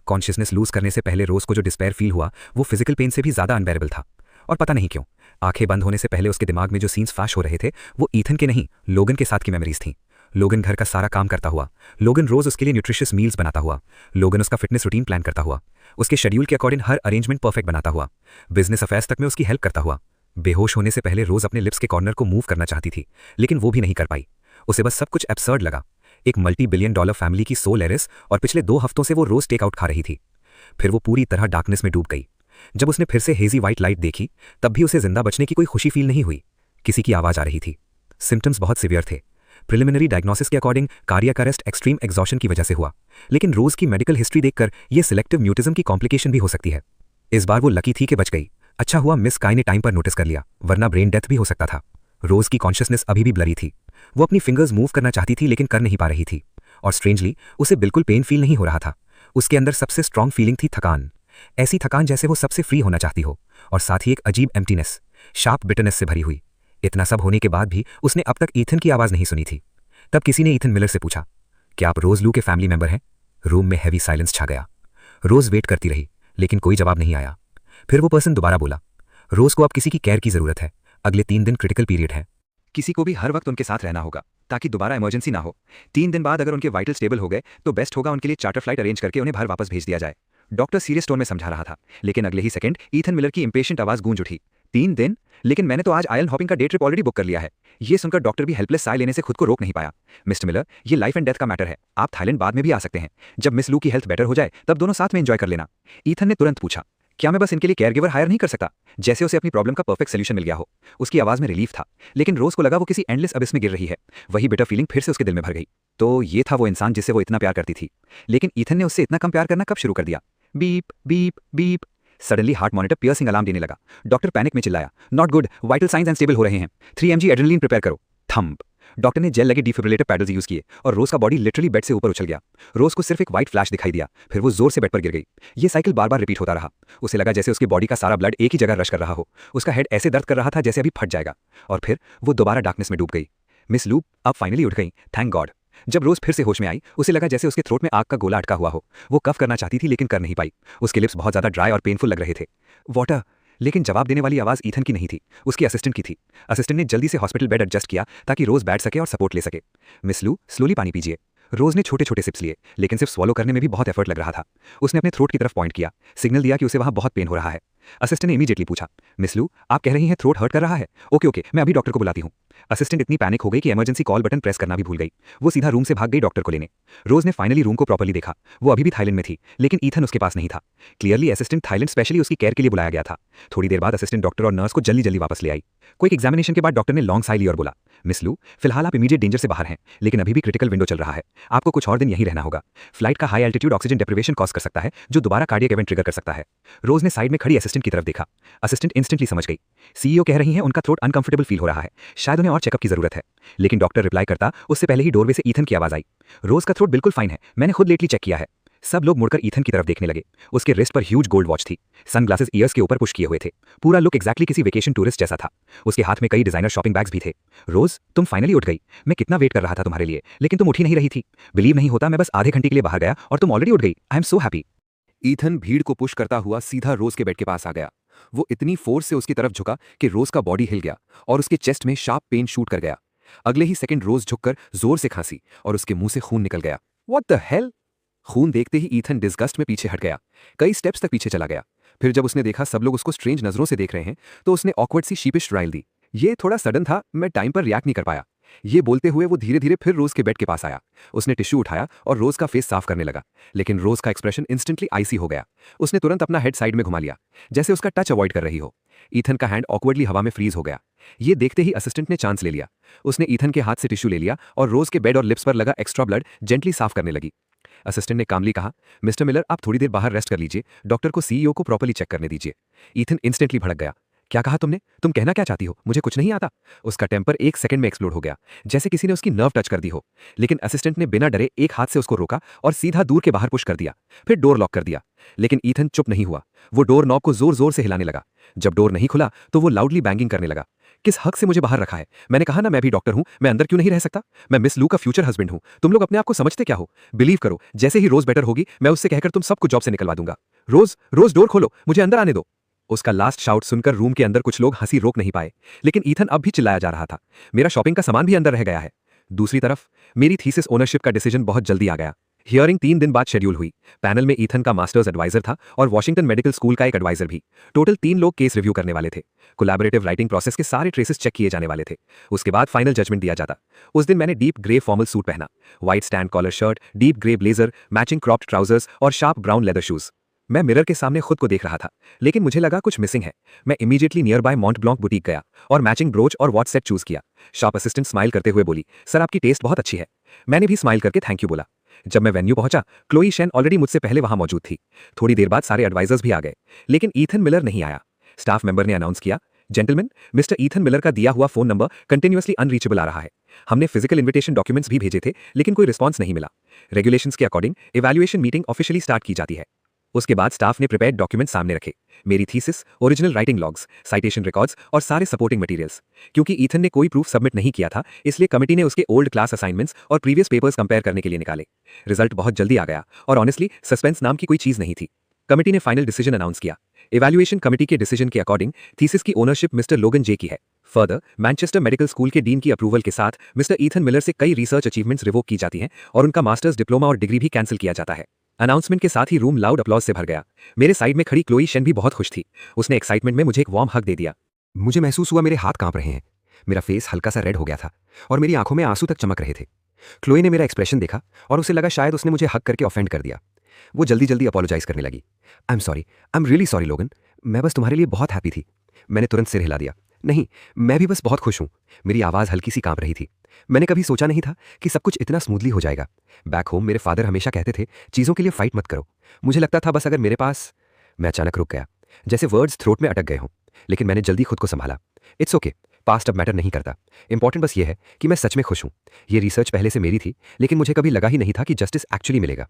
कॉन्शियसनेस लूज करने से पहले रोज को जो डिस्पेयर फील हुआ वो फिजिकल पेन से भी ज्यादा अनबेरेबल था। और पता नहीं क्यों आंखें बंद होने से पहले उसके दिमाग में जो सीन्स फ्लैश हो रहे थे वो ईथन के नहीं, लोगन के साथ की मेमोरीज थीं। लोगन घर का सारा काम करता हुआ, लोगन रोज उसके लिए न्यूट्रिशियस मील्स बनाता हुआ, लोगन उसका फिटनेस रूटीन प्लान करता हुआ, उसके शेड्यूल के अकॉर्डिंग हर अरेंजमेंट परफेक्ट बनाता हुआ, बिजनेस अफेयर्स तक में उसकी हेल्प करता हुआ। बेहोश होने से पहले रोज अपने लिप्स के कॉर्नर को मूव करना चाहती थी, लेकिन वो भी नहीं कर पाई। उसे बस सब कुछ एब्सर्ड लगा। एक $multi-billion फैमिली की सोल एरिस और पिछले 2 हफ्तों से वो रोज टेकआउट खा रही थी। फिर वो पूरी तरह डार्कनेस में डूब गई। जब उसने फिर से हेजी व्हाइट लाइट देखी तब भी उसे जिंदा बचने की कोई खुशी फील नहीं हुई। किसी की आवाज आ रही थी। सिम्टम्स बहुत सिवियर थे। प्रिलिमिनरी डायग्नोसिस के according cardiac arrest extreme exhaustion की वजह से हुआ, लेकिन रोज की मेडिकल हिस्ट्री देखकर ये सिलेक्टिव म्यूटिज्म की कॉम्प्लिकेशन भी हो सकती है। इस बार वो लकी थी कि बच गई। अच्छा हुआ मिस काई ने टाइम पर नोटिस कर लिया, वरना ब्रेन डेथ भी हो सकता था। रोज की कॉन्शियसनेस अभी भी ब्लरी थी। वो अपनी फिंगर्स मूव करना चाहती थी लेकिन कर नहीं पा रही थी, और स्ट्रेंजली उसे बिल्कुल पेन फील नहीं हो रहा था। उसके अंदर सबसे स्ट्रांग फीलिंग थी थकान। ऐसी थकान जैसे वो सबसे फ्री होना चाहती हो, और साथ ही एक अजीब एम्प्टीनेस, शार्प बिटरनेस से भरी हुई। इतना सब होने के बाद भी उसने अब तक ईथन की आवाज नहीं सुनी थी। तब किसी ने ईथन मिलर से पूछा, क्या आप रोज लू के फैमिली मेंबर हैं? रूम में हैवी साइलेंस छा गया। रोज वेट करती रही, लेकिन कोई जवाब नहीं आया। फिर वो पर्सन दोबारा बोला, रोज को अब किसी की केयर की जरूरत है। अगले 3 दिन क्रिटिकल पीरियड है। किसी को भी हर वक्त उनके साथ रहना होगा ताकि दोबारा इमरजेंसी ना हो। 3 दिन बाद अगर उनके वाइटल स्टेबल हो गए तो बेस्ट होगा उनके लिए चार्टर फ्लाइट अरेंज करके उन्हें घर वापस भेज दिया जाए। डॉक्टर सीरियस टोन में समझा रहा था, लेकिन अगले ही सेकंड ईथन मिलर की इंपेशेंट आवाज गूंज उठी, 3 दिन? लेकिन मैंने तो आज आइलैंड हॉपिंग का डे ट्रिप ऑलरेडी बुक कर लिया है। ये सुनकर डॉक्टर भी हेल्पलेस साय लेने से खुद को रोक नहीं पाया। मिस्टर मिलर, ये लाइफ एंड डेथ का मैटर है। आप थाईलैंड बाद में भी आ सकते हैं। जब मिस लू की हेल्थ बेटर हो जाए तब दोनों साथ में एंजॉय कर लेना। ईथन ने तुरंत पूछा, क्या मैं बस इनके लिए केयर गिवर हायर नहीं कर सकता? जैसे उसे अपनी प्रॉब्लम का परफेक्ट सोल्यूशन मिल गया हो। उसकी आवाज में रिलीफ था, लेकिन रोज को लगा वो किसी एंडलेस अबिस में गिर रही है। वही बिटर फीलिंग फिर से उसके दिल में भर गई। तो ये था वो इंसान जिससे वो इतना प्यार करती थी, लेकिन ईथन ने उससे इतना कम प्यार करना कब शुरू कर दिया? Beep beep beep. Suddenly heart monitor piercing alarm देने लगा। डॉक्टर पैनिक में चिल्लाया, not good, vital science unstable हो रहे हैं। 3 mg एड्रेनलिन प्रिपेयर करो। थंप। डॉक्टर ने जेल लगे डिफिब्रिलेटर पैडल्स यूज किए और रोज का बॉडी लिटरली बेड से ऊपर उछल गया। रोज को सिर्फ एक व्हाइट फ्लैश दिखाई दिया, फिर वो जोर से बेड पर गिर गई। ये साइकिल बार बार रिपीट होता रहा। उसे लगा जैसे उसकी बॉडी का सारा ब्लड एक ही जगह रश कर रहा हो। उसका हेड ऐसे दर्द कर रहा था जैसे अभी फट जाएगा, और फिर वो दोबारा डार्कनेस में डूब गई। मिस लू अब फाइनली उठ गई, थैंक गॉड। जब रोज फिर से होश में आई उसे लगा जैसे उसके थ्रोट में आग का गोला अटका हुआ हो। वो कफ करना चाहती थी लेकिन कर नहीं पाई। उसके लिप्स बहुत ज्यादा ड्राई और पेनफुल लग रहे थे। वाटर। लेकिन जवाब देने वाली आवाज ईथन की नहीं थी, उसकी असिस्टेंट की थी। असिस्टेंट ने जल्दी से हॉस्पिटल बेड एडजस्ट किया ताकि रोज बैठ सके और सपोर्ट ले सके। मिस लू, स्लोली पानी पीजिए। रोज ने छोटे छोटे सिप्स लिए, लेकिन सिर्फ स्वॉलो करने में भी बहुत एफर्ट लग रहा था। उसने अपने थ्रोट की तरफ पॉइंट किया, सिग्नल दिया कि उसे वहां बहुत पेन हो रहा है। असिस्टेंट ने इमीडिएटली पूछा, मिस लू, आप कह रही हैं थ्रोट हर्ट कर रहा है? ओके ओके, मैं अभी डॉक्टर को बुलाती हूँ। असिस्टेंट इतनी पैनिक हो गई कि इमरजेंसी कॉल बटन प्रेस करना भी भूल गई। वो सीधा रूम से भाग गई डॉक्टर को लेने। रोज ने फाइनली रूम को प्रॉपर्ली देखा। वो अभी भी थाईलैंड में थी, लेकिन ईथन उसके पास नहीं था। क्लियरली असिस्टेंट थाईलैंड स्पेशली उसकी केयर के लिए बुलाया गया था। थोड़ी देर बाद असिस्टेंट डॉक्टर और नर्स को जल्दी जल्दी वापस ले आई। क्विक एग्जामिनेशन के बाद डॉक्टर ने लॉन्ग साई ली और बोला, मिस लू, फिलहाल आप इमीडिएट डेंजर से बाहर हैं, लेकिन अभी भी क्रिटिकल विंडो चल रहा है। आपको कुछ और दिन यहीं रहना होगा। फ्लाइट का high altitude oxygen deprivation cause कर सकता है, जो दोबारा कार्डियक इवेंट ट्रिगर कर सकता है। रोज ने साइड में खड़ी असिस्टेंट की तरफ देखा। असिस्टेंट इंस्टेंटली समझ गई। सीईओ कह रही हैं उनका थ्रोट अनकंफर्टेबल फील हो रहा है, शायद उन्हें और चेकअप की जरूरत है। लेकिन डॉक्टर रिप्लाई करता उससे पहले ही डोरवे से ईथन की आवाज आई, रोज का थ्रोट बिल्कुल फाइन है, मैंने खुद लेटली चेक किया है। सब लोग मुड़कर ईथन की तरफ देखने लगे। उसके रिस्ट पर ह्यूज गोल्ड वॉच थी, सनग्लासेस ईयर्स के ऊपर पुश किए हुए थे। पूरा लुक एक्जैक्टली किसी वेकेशन टूरिस्ट जैसा था। उसके हाथ में कई डिजाइनर शॉपिंग बैग्स भी थे। रोज, तुम फाइनली उठ गई। मैं कितना वेट कर रहा था तुम्हारे लिए, लेकिन तुम उठी नहीं रही थी। बिलीव नहीं होता, मैं बस आधे घंटे के लिए बाहर गया और तुम ऑलरेडी उठ गई। I am so happy. Ethan भीड़ को पुश करता हुआ सीधा रोज के बेड के पास आ गया। वो इतनी फोर्स से उसकी तरफ झुका कि रोज का बॉडी हिल गया और उसके चेस्ट में शार्प पेन शूट कर गया। अगले ही सेकंड रोज झुककर जोर से खांसी और उसके मुंह से खून निकल गया। What the hell! खून देखते ही ईथन डिस्गस्ट में पीछे हट गया, कई स्टेप्स तक पीछे चला गया। फिर जब उसने देखा सब लोग उसको स्ट्रेंज नजरों से देख रहे हैं तो उसने ऑकवर्ड सी शीपिश स्माइल दी। ये थोड़ा सडन था, मैं टाइम पर रिएक्ट नहीं कर पाया। ये बोलते हुए वो धीरे धीरे फिर रोज के बेड के पास आया। उसने टिश्यू उठाया और रोज का फेस साफ करने लगा, लेकिन रोज का एक्सप्रेशन इंस्टेंटली आइसी हो गया। उसने तुरंत अपना हेड साइड में घुमा लिया, जैसे उसका टच अवॉइड कर रही हो। ईथन का हैंड ऑकवर्डली हवा में फ्रीज हो गया। ये देखते ही असिस्टेंट ने चांस ले लिया। उसने ईथन के हाथ से टिश्यू ले लिया और रोज के बेड और लिप्स पर लगा एक्स्ट्रा ब्लड जेंटली साफ करने लगी। असिस्टेंट ने कामली कहा, मिस्टर मिलर आप थोड़ी देर बाहर रेस्ट कर लीजिए, डॉक्टर को सीईओ को प्रॉपर्ली चेक करने दीजिए। ईथन इंस्टेंटली भड़क गया। क्या कहा तुमने? तुम कहना क्या चाहती हो? मुझे कुछ नहीं आता। उसका टेम्पर एक सेकंड में एक्सप्लोड हो गया, जैसे किसी ने उसकी नर्व टच कर दी हो। लेकिन असिस्टेंट ने बिना डरे एक हाथ से उसको रोका और सीधा दूर के बाहर पुश कर दिया, फिर डोर लॉक कर दिया। लेकिन ईथन चुप नहीं हुआ। वो डोर नॉब को जोर जोर से हिलाने लगा। जब डोर नहीं खुला तो वो लाउडली बैंगिंग करने लगा। किस हक से मुझे बाहर रखा है? मैंने कहा ना मैं भी डॉक्टर हूं, मैं अंदर क्यों नहीं रह सकता? मैं मिस लू का फ्यूचर हस्बैंड हूं। तुम लोग अपने आप को समझते क्या हो? बिलीव करो, जैसे ही रोज बेटर होगी मैं उससे कहकर तुम सबको जॉब से निकलवा दूंगा। रोज रोज डोर खोलो, मुझे अंदर आने दो। उसका लास्ट शाउट सुनकर रूम के अंदर कुछ लोग हंसी रोक नहीं पाए, लेकिन ईथन अब भी चिल्लाया जा रहा था, मेरा शॉपिंग का सामान भी अंदर रह गया है। दूसरी तरफ मेरी थीसिस ओनरशिप का डिसीजन बहुत जल्दी आ गया। हियरिंग 3 दिन बाद शेड्यूल हुई। पैनल में ईथन का मास्टर्स एडवाइजर था और वॉशिंगटन मेडिकल स्कूल का एक एडवाइजर भी। टोटल 3 लोग केस रिव्यू करने वाले थे। कोलैबोरेटिव राइटिंग प्रोसेस के सारे ट्रेसेस चेक किए जाने वाले थे। उसके बाद फाइनल जजमेंट दिया जाता। उस दिन मैंने डीप ग्रे फॉर्मल सूट पहना, white stand collar shirt, deep grey blazer, matching cropped trousers और शार्प ब्राउन लेदर शूज। मैं मिरर के सामने खुद को देख रहा था, लेकिन मुझे लगा कुछ मिसिंग है। मैं immediately nearby Mont Blanc boutique गया और मैचिंग ब्रोच और वॉच सेट चूज किया। शॉप असिस्टेंट स्माइल करते हुए बोली, सर आपकी टेस्ट बहुत अच्छी है। मैंने भी स्माइल करके थैंक यू बोला। जब मैं वेन्यू पहुंचा, क्लोई शेन ऑलरेडी मुझसे पहले वहां मौजूद थी। थोड़ी देर बाद सारे एडवाइजर्स भी आ गए, लेकिन ईथन मिलर नहीं आया। स्टाफ मेंबर ने अनाउंस किया, जेंटलमैन, मिस्टर ईथन मिलर का दिया हुआ फोन नंबर कंटिन्यूअसली अनरीचेबल आ रहा है। हमने फिजिकल इन्विटेशन डॉक्यूमेंट्स भी भेजे थे, लेकिन कोई रिस्पॉन्स नहीं मिला। रेगुलेशंस के according evaluation meeting officially start की जाती है। उसके बाद स्टाफ ने प्रिपेयर्ड डॉक्यूमेंट सामने रखे, मेरी thesis, original writing logs, citation records और सारे सपोर्टिंग मटेरियल्स। क्योंकि ईथन ने कोई प्रूफ सबमिट नहीं किया था, इसलिए कमिटी ने उसके ओल्ड क्लास असाइनमेंट्स और प्रीवियस पेपर्स कंपेयर करने के लिए निकाले। रिजल्ट बहुत जल्दी आ गया और ऑनेस्टली सस्पेंस नाम की कोई चीज नहीं थी। कमिटी ने फाइनल डिसीजन अनाउंस किया। इवैल्यूएशन कमिटी के डिसीजन के अकॉर्डिंग थीसिस की ओनरशिप मिस्टर लोगन जे की है। फर्दर मैनचेस्टर मेडिकल स्कूल के डीन की अप्रूवल के साथ मिस्टर ईथन मिलर से कई रिसर्च अचीवमेंट्स रिवोक की जाती हैं और उनका मास्टर्स डिप्लोमा और डिग्री भी कैंसिल किया जाता है। अनाउंसमेंट के साथ ही रूम लाउड अपलॉज से भर गया। मेरे साइड में खड़ी क्लोई शेन भी बहुत खुश थी। उसने एक्साइटमेंट में मुझे एक वार्म हग दे दिया। मुझे महसूस हुआ मेरे हाथ कांप रहे हैं। मेरा फेस हल्का सा रेड हो गया था और मेरी आंखों में आंसू तक चमक रहे थे। क्लोई ने मेरा एक्सप्रेशन देखा और उसे लगा शायद उसने मुझे हक करके ऑफेंड कर दिया। वो जल्दी जल्दी अपॉलोजाइज करने लगी। I am sorry, I am really sorry लोगन, मैं बस तुम्हारे लिए बहुत हैप्पी थी। मैंने तुरंत सिर हिला दिया। नहीं, मैं भी बस बहुत खुश हूं। मेरी आवाज़ हल्की सी कांप रही थी। मैंने कभी सोचा नहीं था कि सब कुछ इतना स्मूथली हो जाएगा। बैक होम मेरे फादर हमेशा कहते थे, चीज़ों के लिए फाइट मत करो। मुझे लगता था बस अगर मेरे पास। मैं अचानक रुक गया, जैसे वर्ड्स थ्रोट में अटक गए हों, लेकिन मैंने जल्दी खुद को संभाला। इट्स ओके, पास्ट अब मैटर नहीं करता। इंपॉर्टेंट बस ये है कि मैं सच में खुश हूं। ये रिसर्च पहले से मेरी थी, लेकिन मुझे कभी लगा ही नहीं था कि जस्टिस एक्चुअली मिलेगा।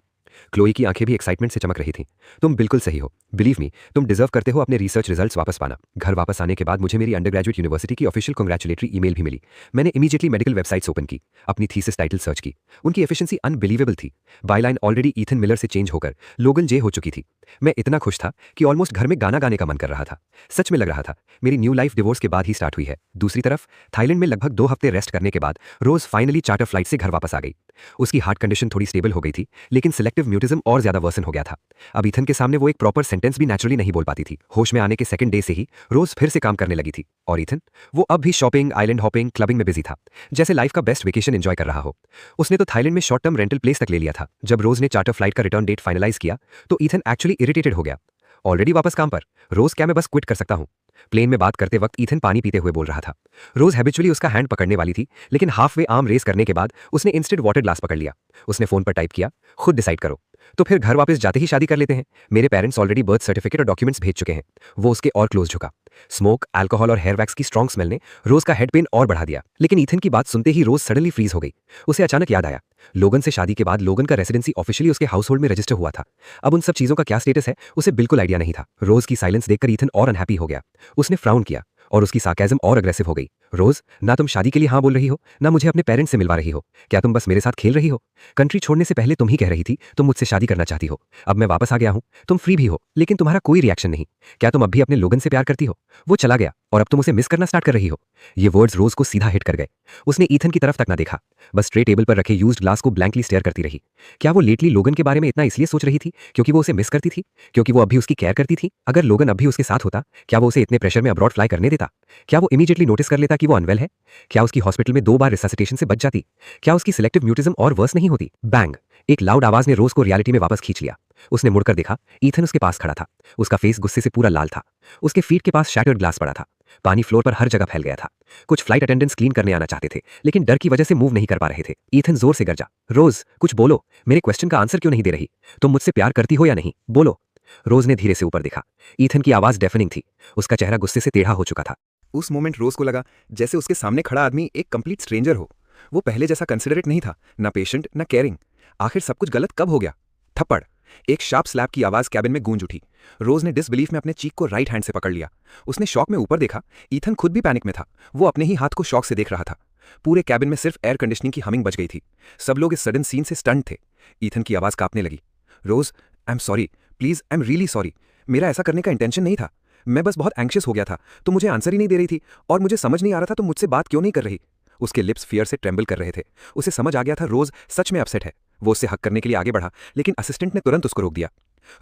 क्लोई की आंखें भी एक्साइटमेंट से चमक रही थीं। तुम बिल्कुल सही हो, बिलीव मी, तुम डिजर्व करते हो अपने रिसर्च रिजल्ट्स वापस पाना। घर वापस आने के बाद मुझे मेरी अंडरग्रेजुएट यूनिवर्सिटी की ऑफिशियल कांग्रेचुलेटरी ईमेल भी मिली। मैंने इमीडिएटली मेडिकल वेबसाइट्स ओपन की, अपनी थीसिस टाइटल सर्च की। उनकी एफिशिएंसी अनबिलीवेबल थी। बायलाइन ऑलरेडी ईथन मिलर से चेंज होकर लोगन जे हो चुकी थी। मैं इतना खुश था कि ऑलमोस्ट घर में गाना गाने का मन कर रहा था। सच में लग रहा था मेरी न्यू लाइफ डिवोर्स के बाद ही स्टार्ट हुई है। दूसरी तरफ थाईलैंड में लगभग 2 हफ्ते रेस्ट करने के बाद रोज फाइनली चार्टर फ्लाइट से घर वापस आ गई। उसकी हार्ट कंडीशन थोड़ी स्टेबल हो गई थी, लेकिन सिलेक्टिव म्यूटिज्म और ज्यादा वर्सन हो गया था। अब ईथन के सामने वो एक प्रॉपर सेंटेंस भी नेचुरली नहीं बोल पाती थी। होश में आने के सेकंड डे से ही रोज फिर से काम करने लगी थी। और ईथन, वो अब भी शॉपिंग, आइलैंड हॉपिंग, क्लबिंग में बिजी था, जैसे लाइफ का बेस्ट वेकेशन एंजॉय कर रहा हो। उसने तो थाईलैंड में शॉर्ट टर्म रेंटल प्लेस तक ले लिया था। जब रोज ने चार्टर फ्लाइट का रिटर्न डेट फाइनलाइज किया तो ईथन एक्चुअली इरिटेटेड हो गया। ऑलरेडी वापस काम पर, रोज क्या मैं बस क्विट कर सकता हूं? प्लेन में बात करते वक्त ईथन पानी पीते हुए बोल रहा था। रोज हैबिचुअली उसका हैंड पकड़ने वाली थी, लेकिन हाफ वे आर्म रेस करने के बाद उसने इंस्टेंट वाटर ग्लास पकड़ लिया। उसने फोन पर टाइप किया, खुद डिसाइड करो, तो फिर घर वापस जाते ही शादी कर लेते हैं। मेरे पेरेंट्स ऑलरेडी बर्थ सर्टिफिकेट और डॉक्यूमेंट्स भेज चुके हैं। वो उसके और क्लोज झुका। स्मोक, अल्कोहल और हेयर वैक्स की स्ट्रॉन्ग स्मेल ने रोज का हेड पेन और बढ़ा दिया। लेकिन ईथन की बात सुनते ही रोज सडनली फ्रीज हो गई। उसे अचानक याद आया, लोगन से शादी के बाद लोगन का रेसिडेंसी ऑफिशियली उसके हाउस होल्ड में रजिस्टर हुआ था। अब उन सब चीजों का क्या स्टेटस है उसे बिल्कुल आइडिया नहीं था। रोज की साइलेंस देखकर ईथन और अनहैप्पी हो गया। उसने फ्राउन किया और उसकी सार्केज्म और अग्रेसिव हो गई। रोज, ना तुम शादी के लिए हाँ बोल रही हो, ना मुझे अपने पेरेंट्स से मिलवा रही हो। क्या तुम बस मेरे साथ खेल रही हो? कंट्री छोड़ने से पहले तुम ही कह रही थी तुम मुझसे शादी करना चाहती हो। अब मैं वापस आ गया हूँ, तुम फ्री भी हो, लेकिन तुम्हारा कोई रिएक्शन नहीं। क्या तुम अब भी अपने लोगन से प्यार करती हो? वो चला गया और अब तुम उसे मिस करना स्टार्ट कर रही हो। ये वर्ड्स रोज को सीधा हिट कर गए। उसने ईथन की तरफ तक ना देखा, बस ट्रे टेबल पर रखे यूज्ड ग्लास को ब्लैंकली स्टेयर करती रही। क्या वो लेटली लोगन के बारे में इतना इसलिए सोच रही थी क्योंकि वो उसे मिस करती थी, क्योंकि वो अब भी उसकी केयर करती थी? अगर लोगन अब भी उसके साथ होता, क्या वो उसे इतने प्रेशर में अब्रॉड फ्लाई करने देता? क्या वो इमीडिएटली नोटिस कर लेता कि वो अनवेल है? क्या उसकी हॉस्पिटल में 2 बार रिससिटेशन से बच जाती? क्या उसकी सिलेक्टिव म्यूटिज्म और वर्स नहीं होती? बैंग! एक लाउड आवाज ने रोज को रियलिटी में वापस खींच लिया। उसने मुड़कर देखा, ईथन उसके पास खड़ा था। उसका फेस गुस्से से पूरा लाल था। उसके फीट के पास शैटर्ड ग्लास पड़ा था। पानी फ्लोर पर हर जगह फैल गया था। कुछ फ्लाइट अटेंडेंट्स क्लीन करने आना चाहते थे, लेकिन डर की वजह से मूव नहीं कर पा रहे थे। ईथन जोर से गरजा, रोज कुछ बोलो, मेरे क्वेश्चन का आंसर क्यों नहीं दे रही? तुम मुझसे प्यार करती हो या नहीं? बोलो। रोज ने धीरे से ऊपर देखा। ईथन की आवाज डेफनिंग थी। उसका चेहरा गुस्से से टेढ़ा हो चुका था। उस मोमेंट रोज को लगा जैसे उसके सामने खड़ा आदमी एक कंप्लीट स्ट्रेंजर हो। वो पहले जैसा कंसिडरेट नहीं था, ना पेशेंट ना केयरिंग। आखिर सब कुछ गलत कब हो गया? थप्पड़! एक शार्प स्लैप की आवाज कैबिन में गूंज उठी। रोज ने डिसबिलीफ में अपने चीक को राइट हैंड से पकड़ लिया। उसने शॉक में ऊपर देखा। ईथन खुद भी पैनिक में था। वो अपने ही हाथ को शॉक से देख रहा था। पूरे कैबिन में सिर्फ एयर कंडीशनिंग की हमिंग बच गई थी। सब लोग इस सडन सीन से स्टन्ड थे। ईथन की आवाज कांपने लगी। Rose, I am sorry, please, I am really sorry. मेरा ऐसा करने का इंटेंशन नहीं था। मैं बस बहुत एंग्शियस हो गया था, तो मुझे आंसर ही नहीं दे रही थी और मुझे समझ नहीं आ रहा था तुम मुझसे बात क्यों नहीं कर रही। उसके लिप्स फियर से ट्रेंबल कर रहे थे। उसे समझ आ गया था रोज सच में अपसेट है। वो उससे हक करने के लिए आगे बढ़ा, लेकिन असिस्टेंट ने तुरंत उसको रोक दिया।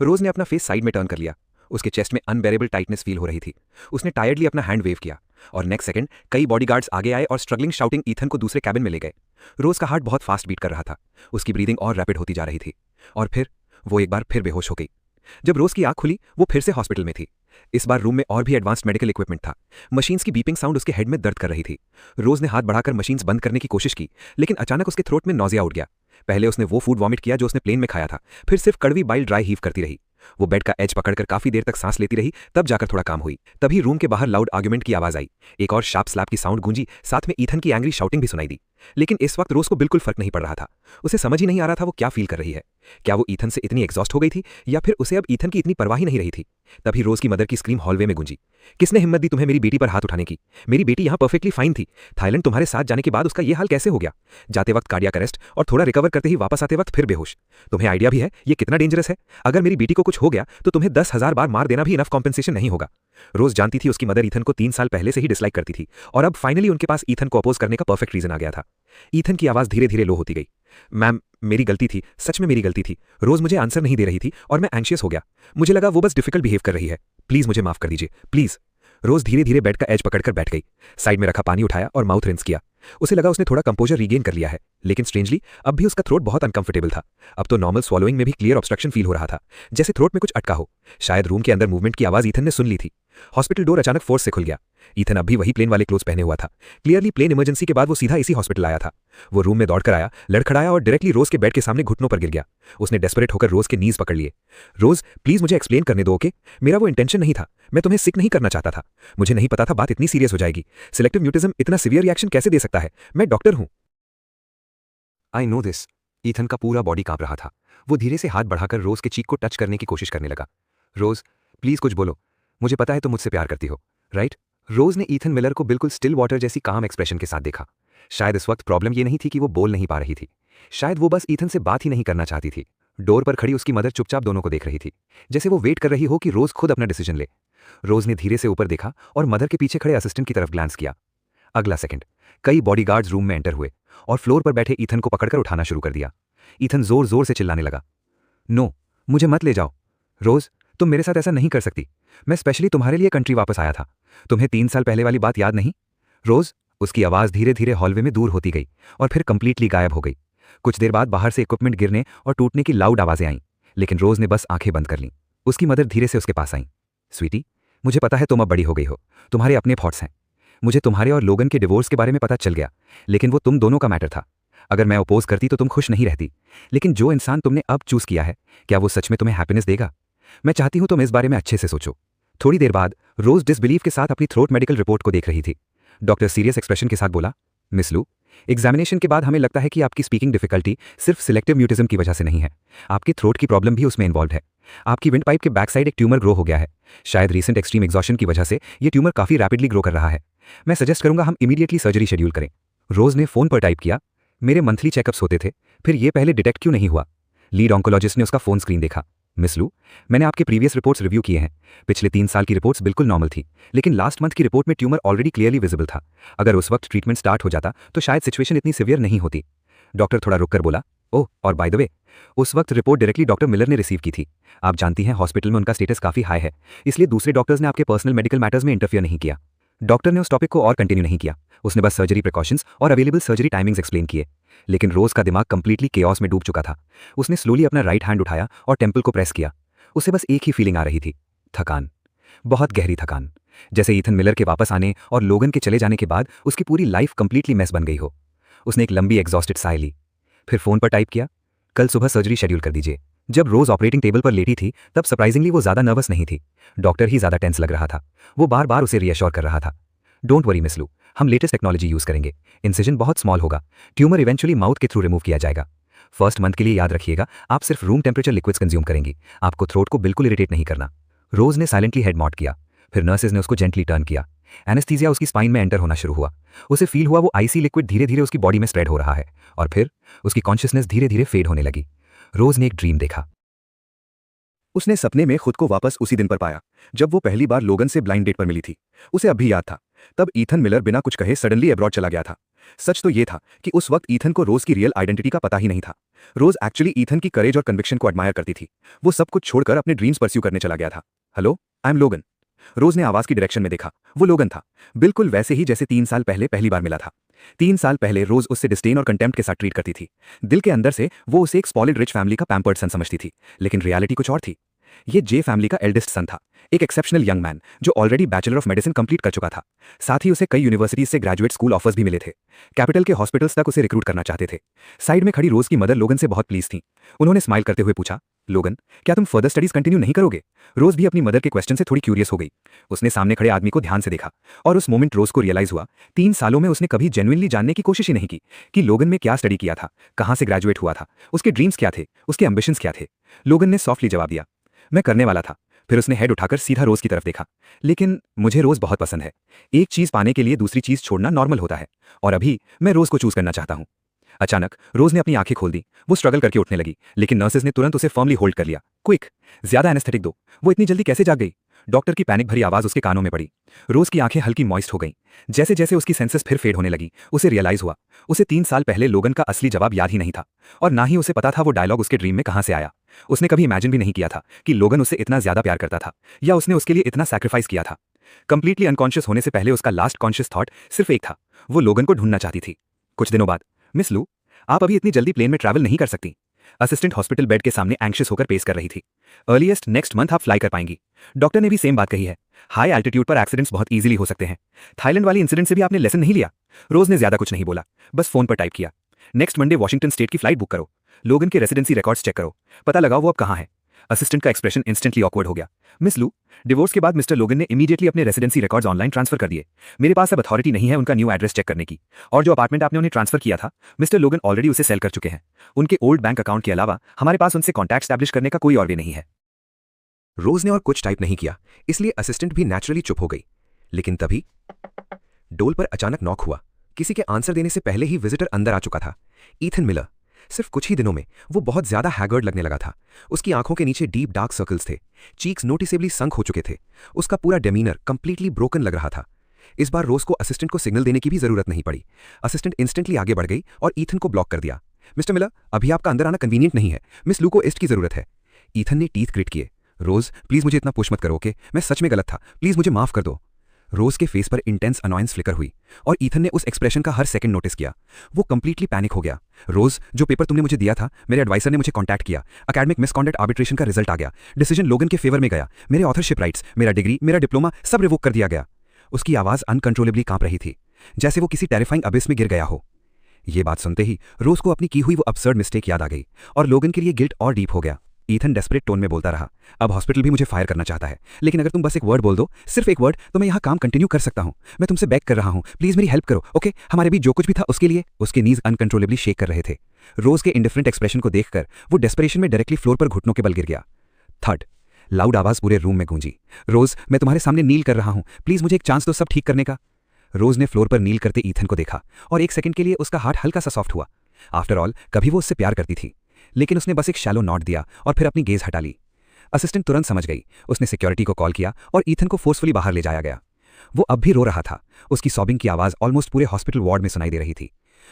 रोज ने अपना फेस साइड में टर्न कर लिया। उसके चेस्ट में अनबेरेबल टाइटनेस फील हो रही थी। उसने टायर्डली अपना हैंड वेव किया और नेक्स्ट सेकंड कई बॉडीगार्ड्स आगे आए और स्ट्रगलिंग शाउटिंग ईथन को दूसरे कैबिन में ले गए। रोज का हार्ट बहुत फास्ट बीट कर रहा था। उसकी ब्रीदिंग और रैपिड होती जा रही थी। और फिर वो एक बार फिर बेहोश हो गई। जब रोज की आंख खुली, वो फिर से हॉस्पिटल में थी। इस बार रूम में और भी एडवांस्ड मेडिकल इक्विपमेंट था। मशीन्स की बीपिंग साउंड उसके हेड में दर्द कर रही थी। रोज ने हाथ बढ़ाकर मशीन्स बंद करने की कोशिश की, लेकिन अचानक उसके थ्रोट में नौजिया उठ गया। पहले उसने वो फूड वॉमिट किया जो उसने प्लेन में खाया था, फिर सिर्फ कड़वी बाइल ड्राई हीव करती रही। वो बेड का एज पकड़कर काफी देर तक सांस लेती रही, तब जाकर थोड़ा काम हुई। तभी रूम के बाहर लाउड आर्गुमेंट की आवाज आई। एक और शार्प स्लैप की साउंड गूंजी, साथ में ईथन की एंग्री शाउटिंग भी सुनाई दी। लेकिन इस वक्त रोज को बिल्कुल फर्क नहीं पड़ रहा था। उसे समझ ही नहीं आ रहा था वो क्या फील कर रही है। क्या वो ईथन से इतनी एग्जॉस्ट हो गई थी, या फिर उसे अब ईथन की इतनी परवाह ही नहीं रही थी? तभी रोज की मदर की स्क्रीम हॉलवे में गूंजी। किसने हिम्मत दी तुम्हें मेरी बेटी पर हाथ उठाने की? मेरी बेटी यहाँ परफेक्टली फाइन थी। थाईलैंड तुम्हारे साथ जाने के बाद उसका ये हाल कैसे हो गया? जाते वक्त कार्डियक अरेस्ट और थोड़ा रिकवर करते ही वापस आते वक्त फिर बेहोश। तुम्हें आइडिया भी है ये कितना डेंजरस है? अगर मेरी बेटी को कुछ हो गया तो तुम्हें 10,000 बार मार देना भी इनफ कॉम्पेंसेशन नहीं होगा। रोज जानती थी उसकी मदर ईथन को 3 साल पहले से ही डिसलाइक करती थी, और अब फाइनली उनके पास ईथन को अपोज करने का परफेक्ट रीजन आ गया था। ईथन की आवाज धीरे धीरे लो होती गई। मैम, मेरी गलती थी, सच में मेरी गलती थी। रोज मुझे आंसर नहीं दे रही थी और मैं एंशियस हो गया। मुझे लगा वो बस डिफिकल्ट बिहेव कर रही है। प्लीज मुझे माफ कर दीजिए, प्लीज। रोज धीरे धीरे बेड का एज पकड़कर बैठ गई। साइड में रखा पानी उठाया और माउथ रिंस किया। उसे लगा उसने थोड़ा कंपोजर रीगेन कर लिया है, लेकिन स्ट्रेंजली अब भी उसका थ्रोट बहुत अनकंफर्टेबल था। अब तो नॉर्मल स्वॉलोइंग में भी क्लियर ऑब्स्ट्रक्शन फील हो रहा था, जैसे थ्रोट में कुछ अटका हो। शायद रूम के अंदर मूवमेंट की आवाज ईथन ने सुन ली थी। हॉस्पिटल डोर अचानक फोर्स से खुल गया। ईथन अब भी वही प्लेन वाले क्लोथ पहने हुआ था। क्लियरली प्लेन इमरजेंसी के बाद वो सीधा इसी हॉस्पिटल आया था। वो रूम में दौड़कर आया, लड़खड़ाया और डायरेक्टली रोज के बेड के सामने घुटनों पर गिर गया। उसने डेस्परेट होकर रोज के नीज पकड़ लिए। रोज, प्लीज मुझे एक्सप्लेन करने दो, ओके? मेरा वो इंटेंशन नहीं था। मैं तुम्हें सिक नहीं करना चाहता था। मुझे नहीं पता था बात इतनी सीरियस हो जाएगी। सिलेक्टिव म्यूटिज्म इतना सीवियर रिएक्शन कैसे दे सकता है? मैं डॉक्टर हूं। I know this. ईथन का पूरा बॉडी कांप रहा था। वो धीरे से हाथ बढ़ाकर रोज के चीक को टच करने की कोशिश करने लगा। रोज, प्लीज कुछ बोलो। मुझे पता है तुम मुझसे प्यार करती हो, राइट? रोज ने ईथन मिलर को बिल्कुल स्टिल वाटर जैसी काम एक्सप्रेशन के साथ देखा। शायद इस वक्त प्रॉब्लम ये नहीं थी कि वो बोल नहीं पा रही थी। शायद वो बस ईथन से बात ही नहीं करना चाहती थी। डोर पर खड़ी उसकी मदर चुपचाप दोनों को देख रही थी, जैसे वो वेट कर रही हो कि रोज खुद अपना डिसीजन ले। रोज ने धीरे से ऊपर देखा और मदर के पीछे खड़े असिस्टेंट की तरफ ग्लांस किया। अगला सेकंड कई बॉडीगार्ड्स रूम में एंटर हुए और फ्लोर पर बैठे ईथन को पकड़कर उठाना शुरू कर दिया। ईथन जोर जोर से चिल्लाने लगा, नो, मुझे मत ले जाओ। रोज, तुम मेरे साथ ऐसा नहीं कर सकती। मैं स्पेशली तुम्हारे लिए कंट्री वापस आया था। तुम्हें 3 साल पहले वाली बात याद नहीं? रोज, उसकी आवाज धीरे धीरे हॉलवे में दूर होती गई और फिर कंप्लीटली गायब हो गई। कुछ देर बाद बाहर से इक्विपमेंट गिरने और टूटने की लाउड आवाजें आईं, लेकिन रोज ने बस आंखें बंद कर लीं। उसकी मदर धीरे से उसके पास आई। स्वीटी, मुझे पता है तुम अब बड़ी हो गई हो, तुम्हारे अपने थॉट्स हैं। मुझे तुम्हारे और लोगन के डिवोर्स के बारे में पता चल गया, लेकिन वो तुम दोनों का मैटर था। अगर मैं अपोज करती तो तुम खुश नहीं रहती, लेकिन जो इंसान तुमने अब चूज किया है, क्या वो सच में तुम्हें हैप्पीनेस देगा? मैं चाहती हूं तुम इस बारे में अच्छे से सोचो। थोड़ी देर बाद रोज डिसबिलीफ के साथ अपनी थ्रोट मेडिकल रिपोर्ट को देख रही थी। डॉक्टर सीरियस एक्सप्रेशन के साथ बोला, मिस लू, एग्जामिनेशन के बाद हमें लगता है कि आपकी स्पीकिंग डिफिकल्टी सिर्फ सिलेक्टिव म्यूटिज्म की वजह से नहीं है। आपकी थ्रोट की प्रॉब्लम भी उसमें इन्वॉल्व है। आपकी विंड पाइप के बैक साइड एक ट्यूमर ग्रो हो गया है। शायद रीसेंट एक्सट्रीम एग्जॉशन की वजह से ये ट्यूमर काफी रैपिडली ग्रो कर रहा है। मैं सजेस्ट करूंगा हम इमीडिएटली सर्जरी शेड्यूल करें। रोज ने फोन पर टाइप किया, मेरे मंथली चेकअप्स होते थे, फिर ये पहले डिटेक्ट क्यों नहीं हुआ? लीड ऑन्कोलॉजिस्ट ने उसका फोन स्क्रीन देखा। मिस लू, मैंने आपके प्रीवियस रिपोर्ट्स रिव्यू किए हैं। पिछले 3 साल की रिपोर्ट्स बिल्कुल नॉर्मल थी, लेकिन लास्ट मंथ की रिपोर्ट में ट्यूमर ऑलरेडी क्लियरली विजिबल था। अगर उस वक्त ट्रीटमेंट स्टार्ट हो जाता तो शायद सिचुएशन इतनी सिवियर नहीं होती। डॉक्टर थोड़ा रुककर बोला, ओह और बाय द वे, उस वक्त रिपोर्ट डायरेक्टली डॉक्टर मिलर ने रिसीव की थी। आप जानती हैं हॉस्पिटल में उनका स्टेटस काफी हाई है, इसलिए दूसरे डॉक्टर्स ने आपके पर्सनल मेडिकल मैटर्स में इंटरफियर नहीं किया। डॉक्टर ने उस टॉपिक को और कंटिन्यू नहीं किया, उसने बस सर्जरी प्रिकॉशंस और अवेलेबल सर्जरी टाइमिंग्स एक्सप्लेन किए। लेकिन रोज का दिमाग कंप्लीटली केओस में डूब चुका था। उसने स्लोली अपना राइट हैंड उठाया और टेम्पल को प्रेस किया। उसे बस एक ही फीलिंग आ रही थी, थकान, बहुत गहरी थकान, जैसे ईथन मिलर के वापस आने और लोगन के चले जाने के बाद उसकी पूरी लाइफ कंप्लीटली मेस बन गई हो। उसने एक लंबी एग्जॉस्टेड साय ली, फिर फोन पर टाइप किया, कल सुबह सर्जरी शेड्यूल कर दीजिए। जब रोज ऑपरेटिंग टेबल पर लेटी थी तब सरप्राइजिंगली वो ज्यादा नर्वस नहीं थी। डॉक्टर ही ज्यादा टेंस लग रहा था। वो बार बार उसे रिएश्योर कर रहा था, डोंट वरी मिस लू, हम लेटेस्ट टेक्नोलॉजी यूज करेंगे। इंसिजन बहुत स्मॉल होगा, ट्यूमर इवेंचुअली माउथ के थ्रू रिमूव किया जाएगा। फर्स्ट मंथ के लिए याद रखिएगा, आप सिर्फ रूम टेम्परेचर लिक्विड्स कंज्यूम करेंगी। आपको थ्रोट को बिल्कुल इरिटेट नहीं करना। रोज ने साइलेंटली हेड नॉड किया, फिर नर्सेज ने उसको जेंटली टर्न किया। एनेस्थीसिया उसकी स्पाइन में एंटर होना शुरू हुआ। उसे फील हुआ वो आईसी लिक्विड धीरे धीरे उसकी बॉडी में स्प्रेड हो रहा है और फिर उसकी कॉन्शियसनेस धीरे धीरे फेड होने लगी। रोज ने एक ड्रीम देखा। उसने सपने में खुद को वापस उसी दिन पर पाया जब वो पहली बार लोगन से ब्लाइंड डेट पर मिली थी। उसे अब भी याद था, तब ईथन मिलर बिना कुछ कहे सडनली अब्रॉड चला गया था। सच तो ये था कि उस वक्त ईथन को रोज की रियल आइडेंटिटी का पता ही नहीं था। रोज एक्चुअली ईथन की करेज और कन्विक्शन को एडमायर करती थी। वो सब कुछ छोड़कर अपने ड्रीम्स परस्यू करने चला गया था। हेलो, आई एम लोगन। रोज ने आवाज की डायरेक्शन में देखा। वो लोगन था, बिल्कुल वैसे ही जैसे 3 साल पहले पहली बार मिला था। 3 साल पहले रोज उससे डिस्डेन और कंटेम्प्ट के साथ ट्रीट करती थी। दिल के अंदर से वो उसे एक स्पॉलिड रिच फैमिली का पैम्पर्ड सन समझती थी, लेकिन रियलिटी कुछ और थी। ये जे फैमिली का एल्डेस्ट सन था, एक एक्सेप्शनल यंग मैन जो already bachelor of medicine complete कर चुका था। साथ ही उसे कई यूनिवर्सिटीज से ग्रेजुएट स्कूल ऑफर्स भी मिले थे। कैपिटल के हॉस्पिटल्स तक उसे रिक्रूट करना चाहते थे। साइड में खड़ी रोज की मदर लोगन से बहुत प्लीज थी। उन्होंने स्माइल करते हुए पूछा, लोगन, क्या तुम फर्दर स्टडीज कंटिन्यू नहीं करोगे? रोज भी अपनी मदर के क्वेश्चन से थोड़ी क्यूरियस हो गई। उसने सामने खड़े आदमी को ध्यान से देखा और उस मोमेंट रोज को रियलाइज हुआ 3 सालों में उसने कभी जेन्युइनली जानने की कोशिश ही नहीं की कि लोगन में क्या स्टडी किया था, कहां से ग्रेजुएट हुआ था, उसके ड्रीम्स क्या थे, उसके एम्बिशंस क्या थे। लोगन ने सॉफ्टली जवाब दिया, मैं करने वाला था। फिर उसने हेड उठाकर सीधा रोज की तरफ देखा, लेकिन मुझे रोज बहुत पसंद है। एक चीज पाने के लिए दूसरी चीज छोड़ना नॉर्मल होता है और अभी मैं रोज को चूज करना चाहता हूं। अचानक रोज ने अपनी आंखें खोल दी। वो स्ट्रगल करके उठने लगी, लेकिन नर्सेज ने तुरंत उसे फर्मली होल्ड कर लिया। क्विक, ज्यादा एनेस्थेटिक दो। वो इतनी जल्दी कैसे जाग गई? डॉक्टर की पैनिक भरी आवाज उसके कानों में पड़ी। रोज की आंखें हल्की मॉइस्ट हो गईं। जैसे जैसे उसकी सेंसेस फिर फेड होने लगी, उसे रियलाइज हुआ उसे 3 साल पहले लोगन का असली जवाब याद ही नहीं था और ना ही उसे पता था वो डायलॉग उसके ड्रीम में कहां से आया। उसने कभी इमेजिन भी नहीं किया था कि लोगन उसे इतना ज्यादा प्यार करता था या उसने उसके लिए इतना सैक्रिफाइस किया था। कंप्लीटली अनकॉन्शियस होने से पहले उसका लास्ट कॉन्शियस थॉट सिर्फ एक था, वो लोगन को ढूंढना चाहती थी। कुछ दिनों बाद, मिस लू, आप अभी इतनी जल्दी प्लेन में ट्रैवल नहीं कर सकती। असिस्टेंट हॉस्पिटल बेड के सामने एंग्शियस होकर पेश कर रही थी। अर्लीस्ट नेक्स्ट मंथ आप फ्लाई कर पाएंगी। डॉक्टर ने भी सेम बात कही है। हाई एल्टीट्यूड पर एक्सीडेंट्स बहुत इजीली हो सकते हैं। थाईलैंड वाली इंसिडेंट से भी आपने लेसन नहीं लिया। रोज ने ज्यादा कुछ नहीं बोला, बस फोन पर टाइप किया, नेक्स्ट मंडे वॉशिंगटन स्टेट की फ्लाइट बुक करो। लोगन के रेसिडेंसी रिकॉर्ड्स चेक करो, पता लगाओ वो अब कहां है। असिस्टेंट का एक्सप्रेशन इंस्टेंटली ऑकवर्ड हो गया। मिस लू, डिवोर्स के बाद मिस्टर लोगन ने इमीडिएटली अपने रेसिडेंसी रिकॉर्ड्स ऑनलाइन ट्रांसफर कर दिए। मेरे पास अब अथॉरिटी नहीं है उनका न्यू एड्रेस चेक करने की, और जो अपार्टमेंट आपने उन्हें ट्रांसफर किया था मिस्टर लोगन ऑलरेडी उसे सेल कर चुके हैं। उनके ओल्ड बैंक अकाउंट के अलावा हमारे पास उनसे कॉन्टैक्ट स्टैब्लिश करने का कोई और वे नहीं है। रोज ने और कुछ टाइप नहीं किया, इसलिए असिस्टेंट भी नेचुरली चुप हो गई। लेकिन तभी डोल पर अचानक नॉक हुआ। किसी के आंसर देने से पहले ही विजिटर अंदर आ चुका था, ईथन मिलर। सिर्फ कुछ ही दिनों में वो बहुत ज्यादा हैगर्ड लगने लगा था। उसकी आंखों के नीचे डीप डार्क सर्कल्स थे, चीक्स नोटिसेबली संक हो चुके थे। उसका पूरा डेमीनर कंप्लीटली ब्रोकन लग रहा था। इस बार रोज को असिस्टेंट को सिग्नल देने की भी जरूरत नहीं पड़ी। असिस्टेंट इंस्टेंटली आगे बढ़ गई और ईथन को ब्लॉक कर दिया। मिस्टर मिलर, अभी आपका अंदर आना कन्वीनियंट नहीं है, मिस लू को एस्ट की जरूरत है। ईथन ने टीथ ग्रिट किए। रोज, प्लीज मुझे इतना पुश मत करो, ओके? मैं सच में गलत था, प्लीज मुझे माफ कर दो। रोज के फेस पर इंटेंस अनॉयंस फ्लिकर हुई और ईथन ने उस एक्सप्रेशन का हर सेकंड नोटिस किया। वो कंप्लीटली पैनिक हो गया। रोज, जो पेपर तुमने मुझे दिया था, मेरे एडवाइसर ने मुझे कांटेक्ट किया। एकेडमिक मिसकॉन्डक्ट आर्बिट्रेशन का रिजल्ट आ गया। डिसीजन लोगन के फेवर में गया। मेरे ऑथरशिप राइट्स, मेरा डिग्री, मेरा डिप्लोमा सब रिवोक कर दिया गया। उसकी आवाज अनकंट्रोलेबली कांप रही थी, जैसे वो किसी टेरिफाइंग अबिस में गिर गया हो। ये बात सुनते ही रोज को अपनी की हुई वो absurd मिस्टेक याद आ गई और लोगन के लिए गिल्ट और डीप हो गया। ईथन डेस्परेट टोन में बोलता रहा, अब हॉस्पिटल भी मुझे फायर करना चाहता है, लेकिन अगर तुम बस एक वर्ड बोल दो, सिर्फ एक वर्ड, तो मैं यहाँ काम कंटिन्यू कर सकता हूँ। मैं तुमसे बैक कर रहा हूँ, प्लीज मेरी हेल्प करो, ओके? हमारे बीच जो कुछ भी था उसके लिए। उसके नीज अनकंट्रोलेबली शेक कर रहे थे। रोज के इंडिफरेंट एक्सप्रेशन को देखकर वो डेस्परेशन में डायरेक्टली फ्लोर पर घुटनों के बल गिर गया। थर्ड, लाउड आवाज पूरे रूम में गूंजी। रोज, मैं तुम्हारे सामने नील कर रहा हूं, प्लीज मुझे एक चांस दो सब ठीक करने का। रोज ने फ्लोर पर नील करते ईथन को देखा और एक सेकंड के लिए उसका हार्ट हल्का सा सॉफ्ट हुआ। आफ्टर ऑल, कभी वो उससे प्यार करती थी, लेकिन उसने बस एक शैलो नॉट दिया और फिर अपनी गेज हटा ली। असिस्टेंट तुरंत समझ गई। उसने सिक्योरिटी को कॉल किया और ईथन को फोर्सफुली बाहर ले जाया गया। वो अब भी रो रहा था। उसकी सॉबिंग की आवाज ऑलमोस्ट पूरे हॉस्पिटल वार्ड में सुनाई दे रही थी।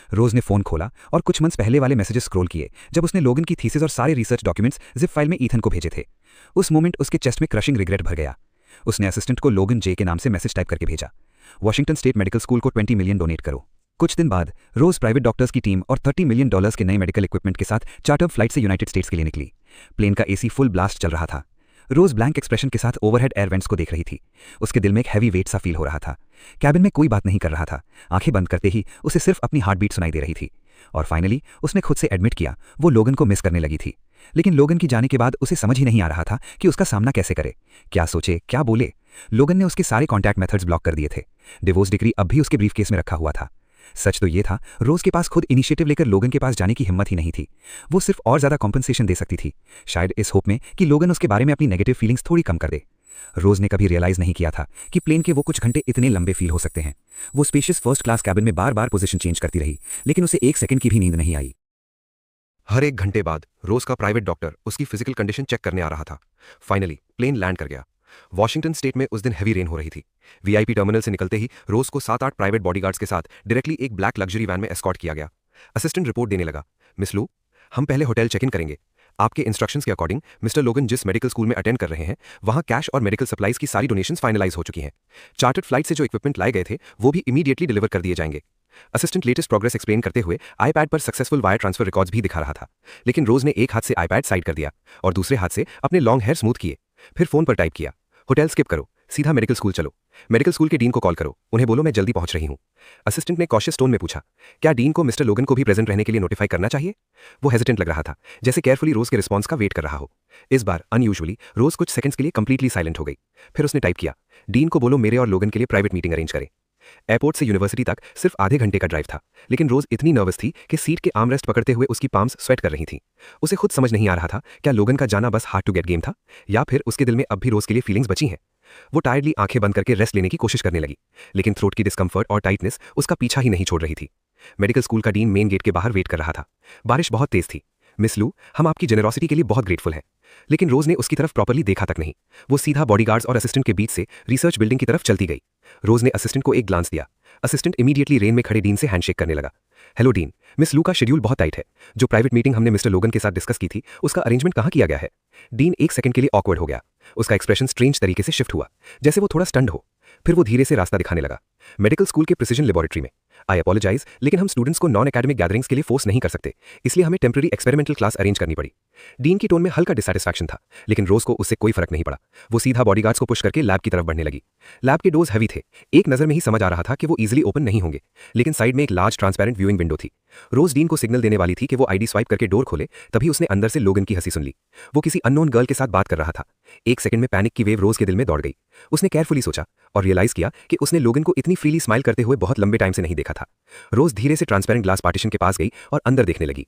रोज ने फोन खोला और कुछ मंथ्स पहले वाले मैसेजेस स्क्रॉल किए जब उसने लोगन की थीसिस और सारे रिसर्च डॉक्यूमेंट्स जिप फाइल में ईथन को भेजे थे। उस मोमेंट उसके चेस्ट में क्रशिंग रिग्रेट भर गया। उसने असिस्टेंट को लोगन जे के नाम से मैसेज टाइप करके भेजा, वॉशिंगटन स्टेट मेडिकल स्कूल को 20 मिलियन डोनेट करो। कुछ दिन बाद रोज प्राइवेट डॉक्टर्स की टीम और $30 मिलियन के नए मेडिकल इक्विपमेंट के साथ चार्टर फ्लाइट से यूनाइटेड स्टेट्स के लिए निकली। प्लेन का एसी फुल ब्लास्ट चल रहा था। रोज ब्लैंक एक्सप्रेशन के साथ ओवरहेड एयर वेंट्स को देख रही थी। उसके दिल में एक हैवी वेट सा फील हो रहा था। कैबिन में कोई बात नहीं कर रहा था। आंखें बंद करते ही उसे सिर्फ अपनी हार्ट बीट सुनाई दे रही थी। और फाइनली उसने खुद से एडमिट किया वो लोगन को मिस करने लगी थी। लेकिन लोगन की जाने के बाद उसे समझ ही नहीं आ रहा था कि उसका सामना कैसे करे, क्या सोचे, क्या बोले। लोगन ने उसके सारे कॉन्टैक्ट मेथड्स ब्लॉक कर दिए थे। डिवोर्स डिग्री अब भी उसके ब्रीफकेस में रखा हुआ था। सच तो ये था, रोज के पास खुद इनिशिएटिव लेकर लोगन के पास जाने की हिम्मत ही नहीं थी। वो सिर्फ और ज्यादा कॉम्पनसेशन दे सकती थी, शायद इस होप में कि लोगन उसके बारे में अपनी नेगेटिव फीलिंग्स थोड़ी कम कर दे। रोज ने कभी रियलाइज नहीं किया था कि प्लेन के वो कुछ घंटे इतने लंबे फील हो सकते हैं। वो स्पेशियस फर्स्ट क्लास कैबिन में बार बार पोजीशन चेंज करती रही, लेकिन उसे एक सेकंड की भी नींद नहीं आई। हर 1 घंटे बाद रोज का प्राइवेट डॉक्टर उसकी फिजिकल कंडीशन चेक करने आ रहा था। फाइनली प्लेन लैंड कर गया। वॉशिंगटन स्टेट में उस दिन हैवी रेन हो रही थी। वीआईपी टर्मिनल से निकलते ही रोज को 7-8 प्राइवेट बॉडीगार्ड्स के साथ डायरेक्टली एक ब्लैक लग्जरी वैन में एस्कॉर्ट किया गया। असिस्टेंट रिपोर्ट देने लगा, मिस लू, हम पहले होटल चेक इन करेंगे। आपके इंस्ट्रक्शंस के अकॉर्डिंग मिस्टर लोगन जिस मेडिकल स्कूल में अटेंड कर रहे हैं वहां कैश और मेडिकल सप्लाईज की सारी डोनेशंस फाइनलाइज हो चुकी हैं। चार्टर्ड फ्लाइट से जो इक्विपमेंट लाए गए थे वो भी इमीडिएटली डिलीवर कर दिए जाएंगे। असिस्टेंट लेटेस्ट प्रोग्रेस एक्सप्लेन करते हुए आईपैड पर सक्सेसफुल वायर ट्रांसफर रिकॉर्ड्स भी दिखा रहा था। लेकिन रोज ने एक हाथ से आईपैड साइड कर दिया और दूसरे हाथ से अपने लॉन्ग हेयर स्मूथ किए। फिर फोन पर टाइप किया, होटल स्किप करो, सीधा मेडिकल स्कूल चलो। मेडिकल स्कूल के डीन को कॉल करो, उन्हें बोलो मैं जल्दी पहुंच रही हूं। असिस्टेंट ने कॉशियस टोन में पूछा, क्या डीन को मिस्टर लोगन को भी प्रेजेंट रहने के लिए नोटिफाई करना चाहिए? वो हेजिटेंट लग रहा था, जैसे केयरफुली रोज के रिस्पॉन्स का वेट कर रहा हो। इस बार अनयूजुअली रोज कुछ सेकंड्स के लिए कंप्लीटली साइलेंट हो गई। फिर उसने टाइप किया, डीन को बोलो मेरे और लोगन के लिए प्राइवेट मीटिंग अरेंज करें। एयरपोर्ट से यूनिवर्सिटी तक सिर्फ आधे घंटे का ड्राइव था, लेकिन रोज इतनी नर्वस थी कि सीट के आर्मरेस्ट पकड़ते हुए उसकी पाम्स स्वेट कर रही थी। उसे खुद समझ नहीं आ रहा था, क्या लोगन का जाना बस हार्ड टू गेट गेम था या फिर उसके दिल में अब भी रोज के लिए फीलिंग्स बची हैं। वो टायर्डली आंखें बंद करके रेस्ट लेने की कोशिश करने लगी, लेकिन थ्रोट की डिस्कम्फर्ट और टाइटनेस उसका पीछा ही नहीं छोड़ रही थी। मेडिकल स्कूल का डीन मेन गेट के बाहर वेट कर रहा था। बारिश बहुत तेज थी। मिस लू, हम आपकी जेनरॉसिटी के लिए बहुत ग्रेटफुल हैं। लेकिन रोज ने उसकी तरफ प्रॉपर्ली देखा तक नहीं। वो सीधा बॉडीगार्ड्स और असिस्टेंट के बीच से रिसर्च बिल्डिंग की तरफ चलती गई। रोज ने असिस्टेंट को एक ग्लांस दिया। असिस्टेंट इमीडिएटली रेन में खड़े डीन से हैंडशेक करने लगा। हेलो डीन, मिस लू का शेड्यूल बहुत टाइट है। जो प्राइवेट मीटिंग हमने मिस्टर लोगन के साथ डिस्कस की थी उसका अरेंजमेंट कहाँ किया गया है? डीन एक सेकंड के लिए ऑकवर्ड हो गया। उसका एक्सप्रेशन स्ट्रेंज तरीके से शिफ्ट हुआ, जैसे वो थोड़ा स्टन्ड हो। फिर वो धीरे से रास्ता दिखाने लगा, मेडिकल स्कूल के प्रिसीजन लेबोरेटरी में। आई अपोलोजाइज, लेकिन हम स्टूडेंट्स को नॉन एकेडमिक गैदरिंग्स के लिए फोर्स नहीं कर सकते, इसलिए हमें टेम्पररी एक्सपेरिमेंटल क्लास अरेंज करनी पड़ी। डीन की टोन में हल्का डिसैटिस्फैक्शन था, लेकिन रोज को उससे कोई फर्क नहीं पड़ा। वो सीधा बॉडीगार्ड्स को पुश करके लैब की तरफ बढ़ने लगी। लैब के डोर्स हैवी थे, एक नजर में ही समझ आ रहा था कि वो इजीली ओपन नहीं होंगे, लेकिन साइड में एक लार्ज ट्रांसपेरेंट व्यूइंग विंडो थी। रोज डीन को सिग्नल देने वाली थी कि वो आईडी स्वाइप करके डोर खोले, तभी उसने अंदर से लोगन की हंसी सुन ली। वो किसी अननोन गर्ल के साथ बात कर रहा था। एक सेकंड में पैनिक की वेव रोज के दिल में दौड़ गई। उसने केयरफुली सोचा और रियलाइज किया कि उसने लोगन को इतनी फ्रीली स्माइल करते हुए बहुत लंबे टाइम से नहीं देखा था। रोज धीरे से ट्रांसपेरेंट ग्लास पार्टीशन के पास गई और अंदर देखने लगी।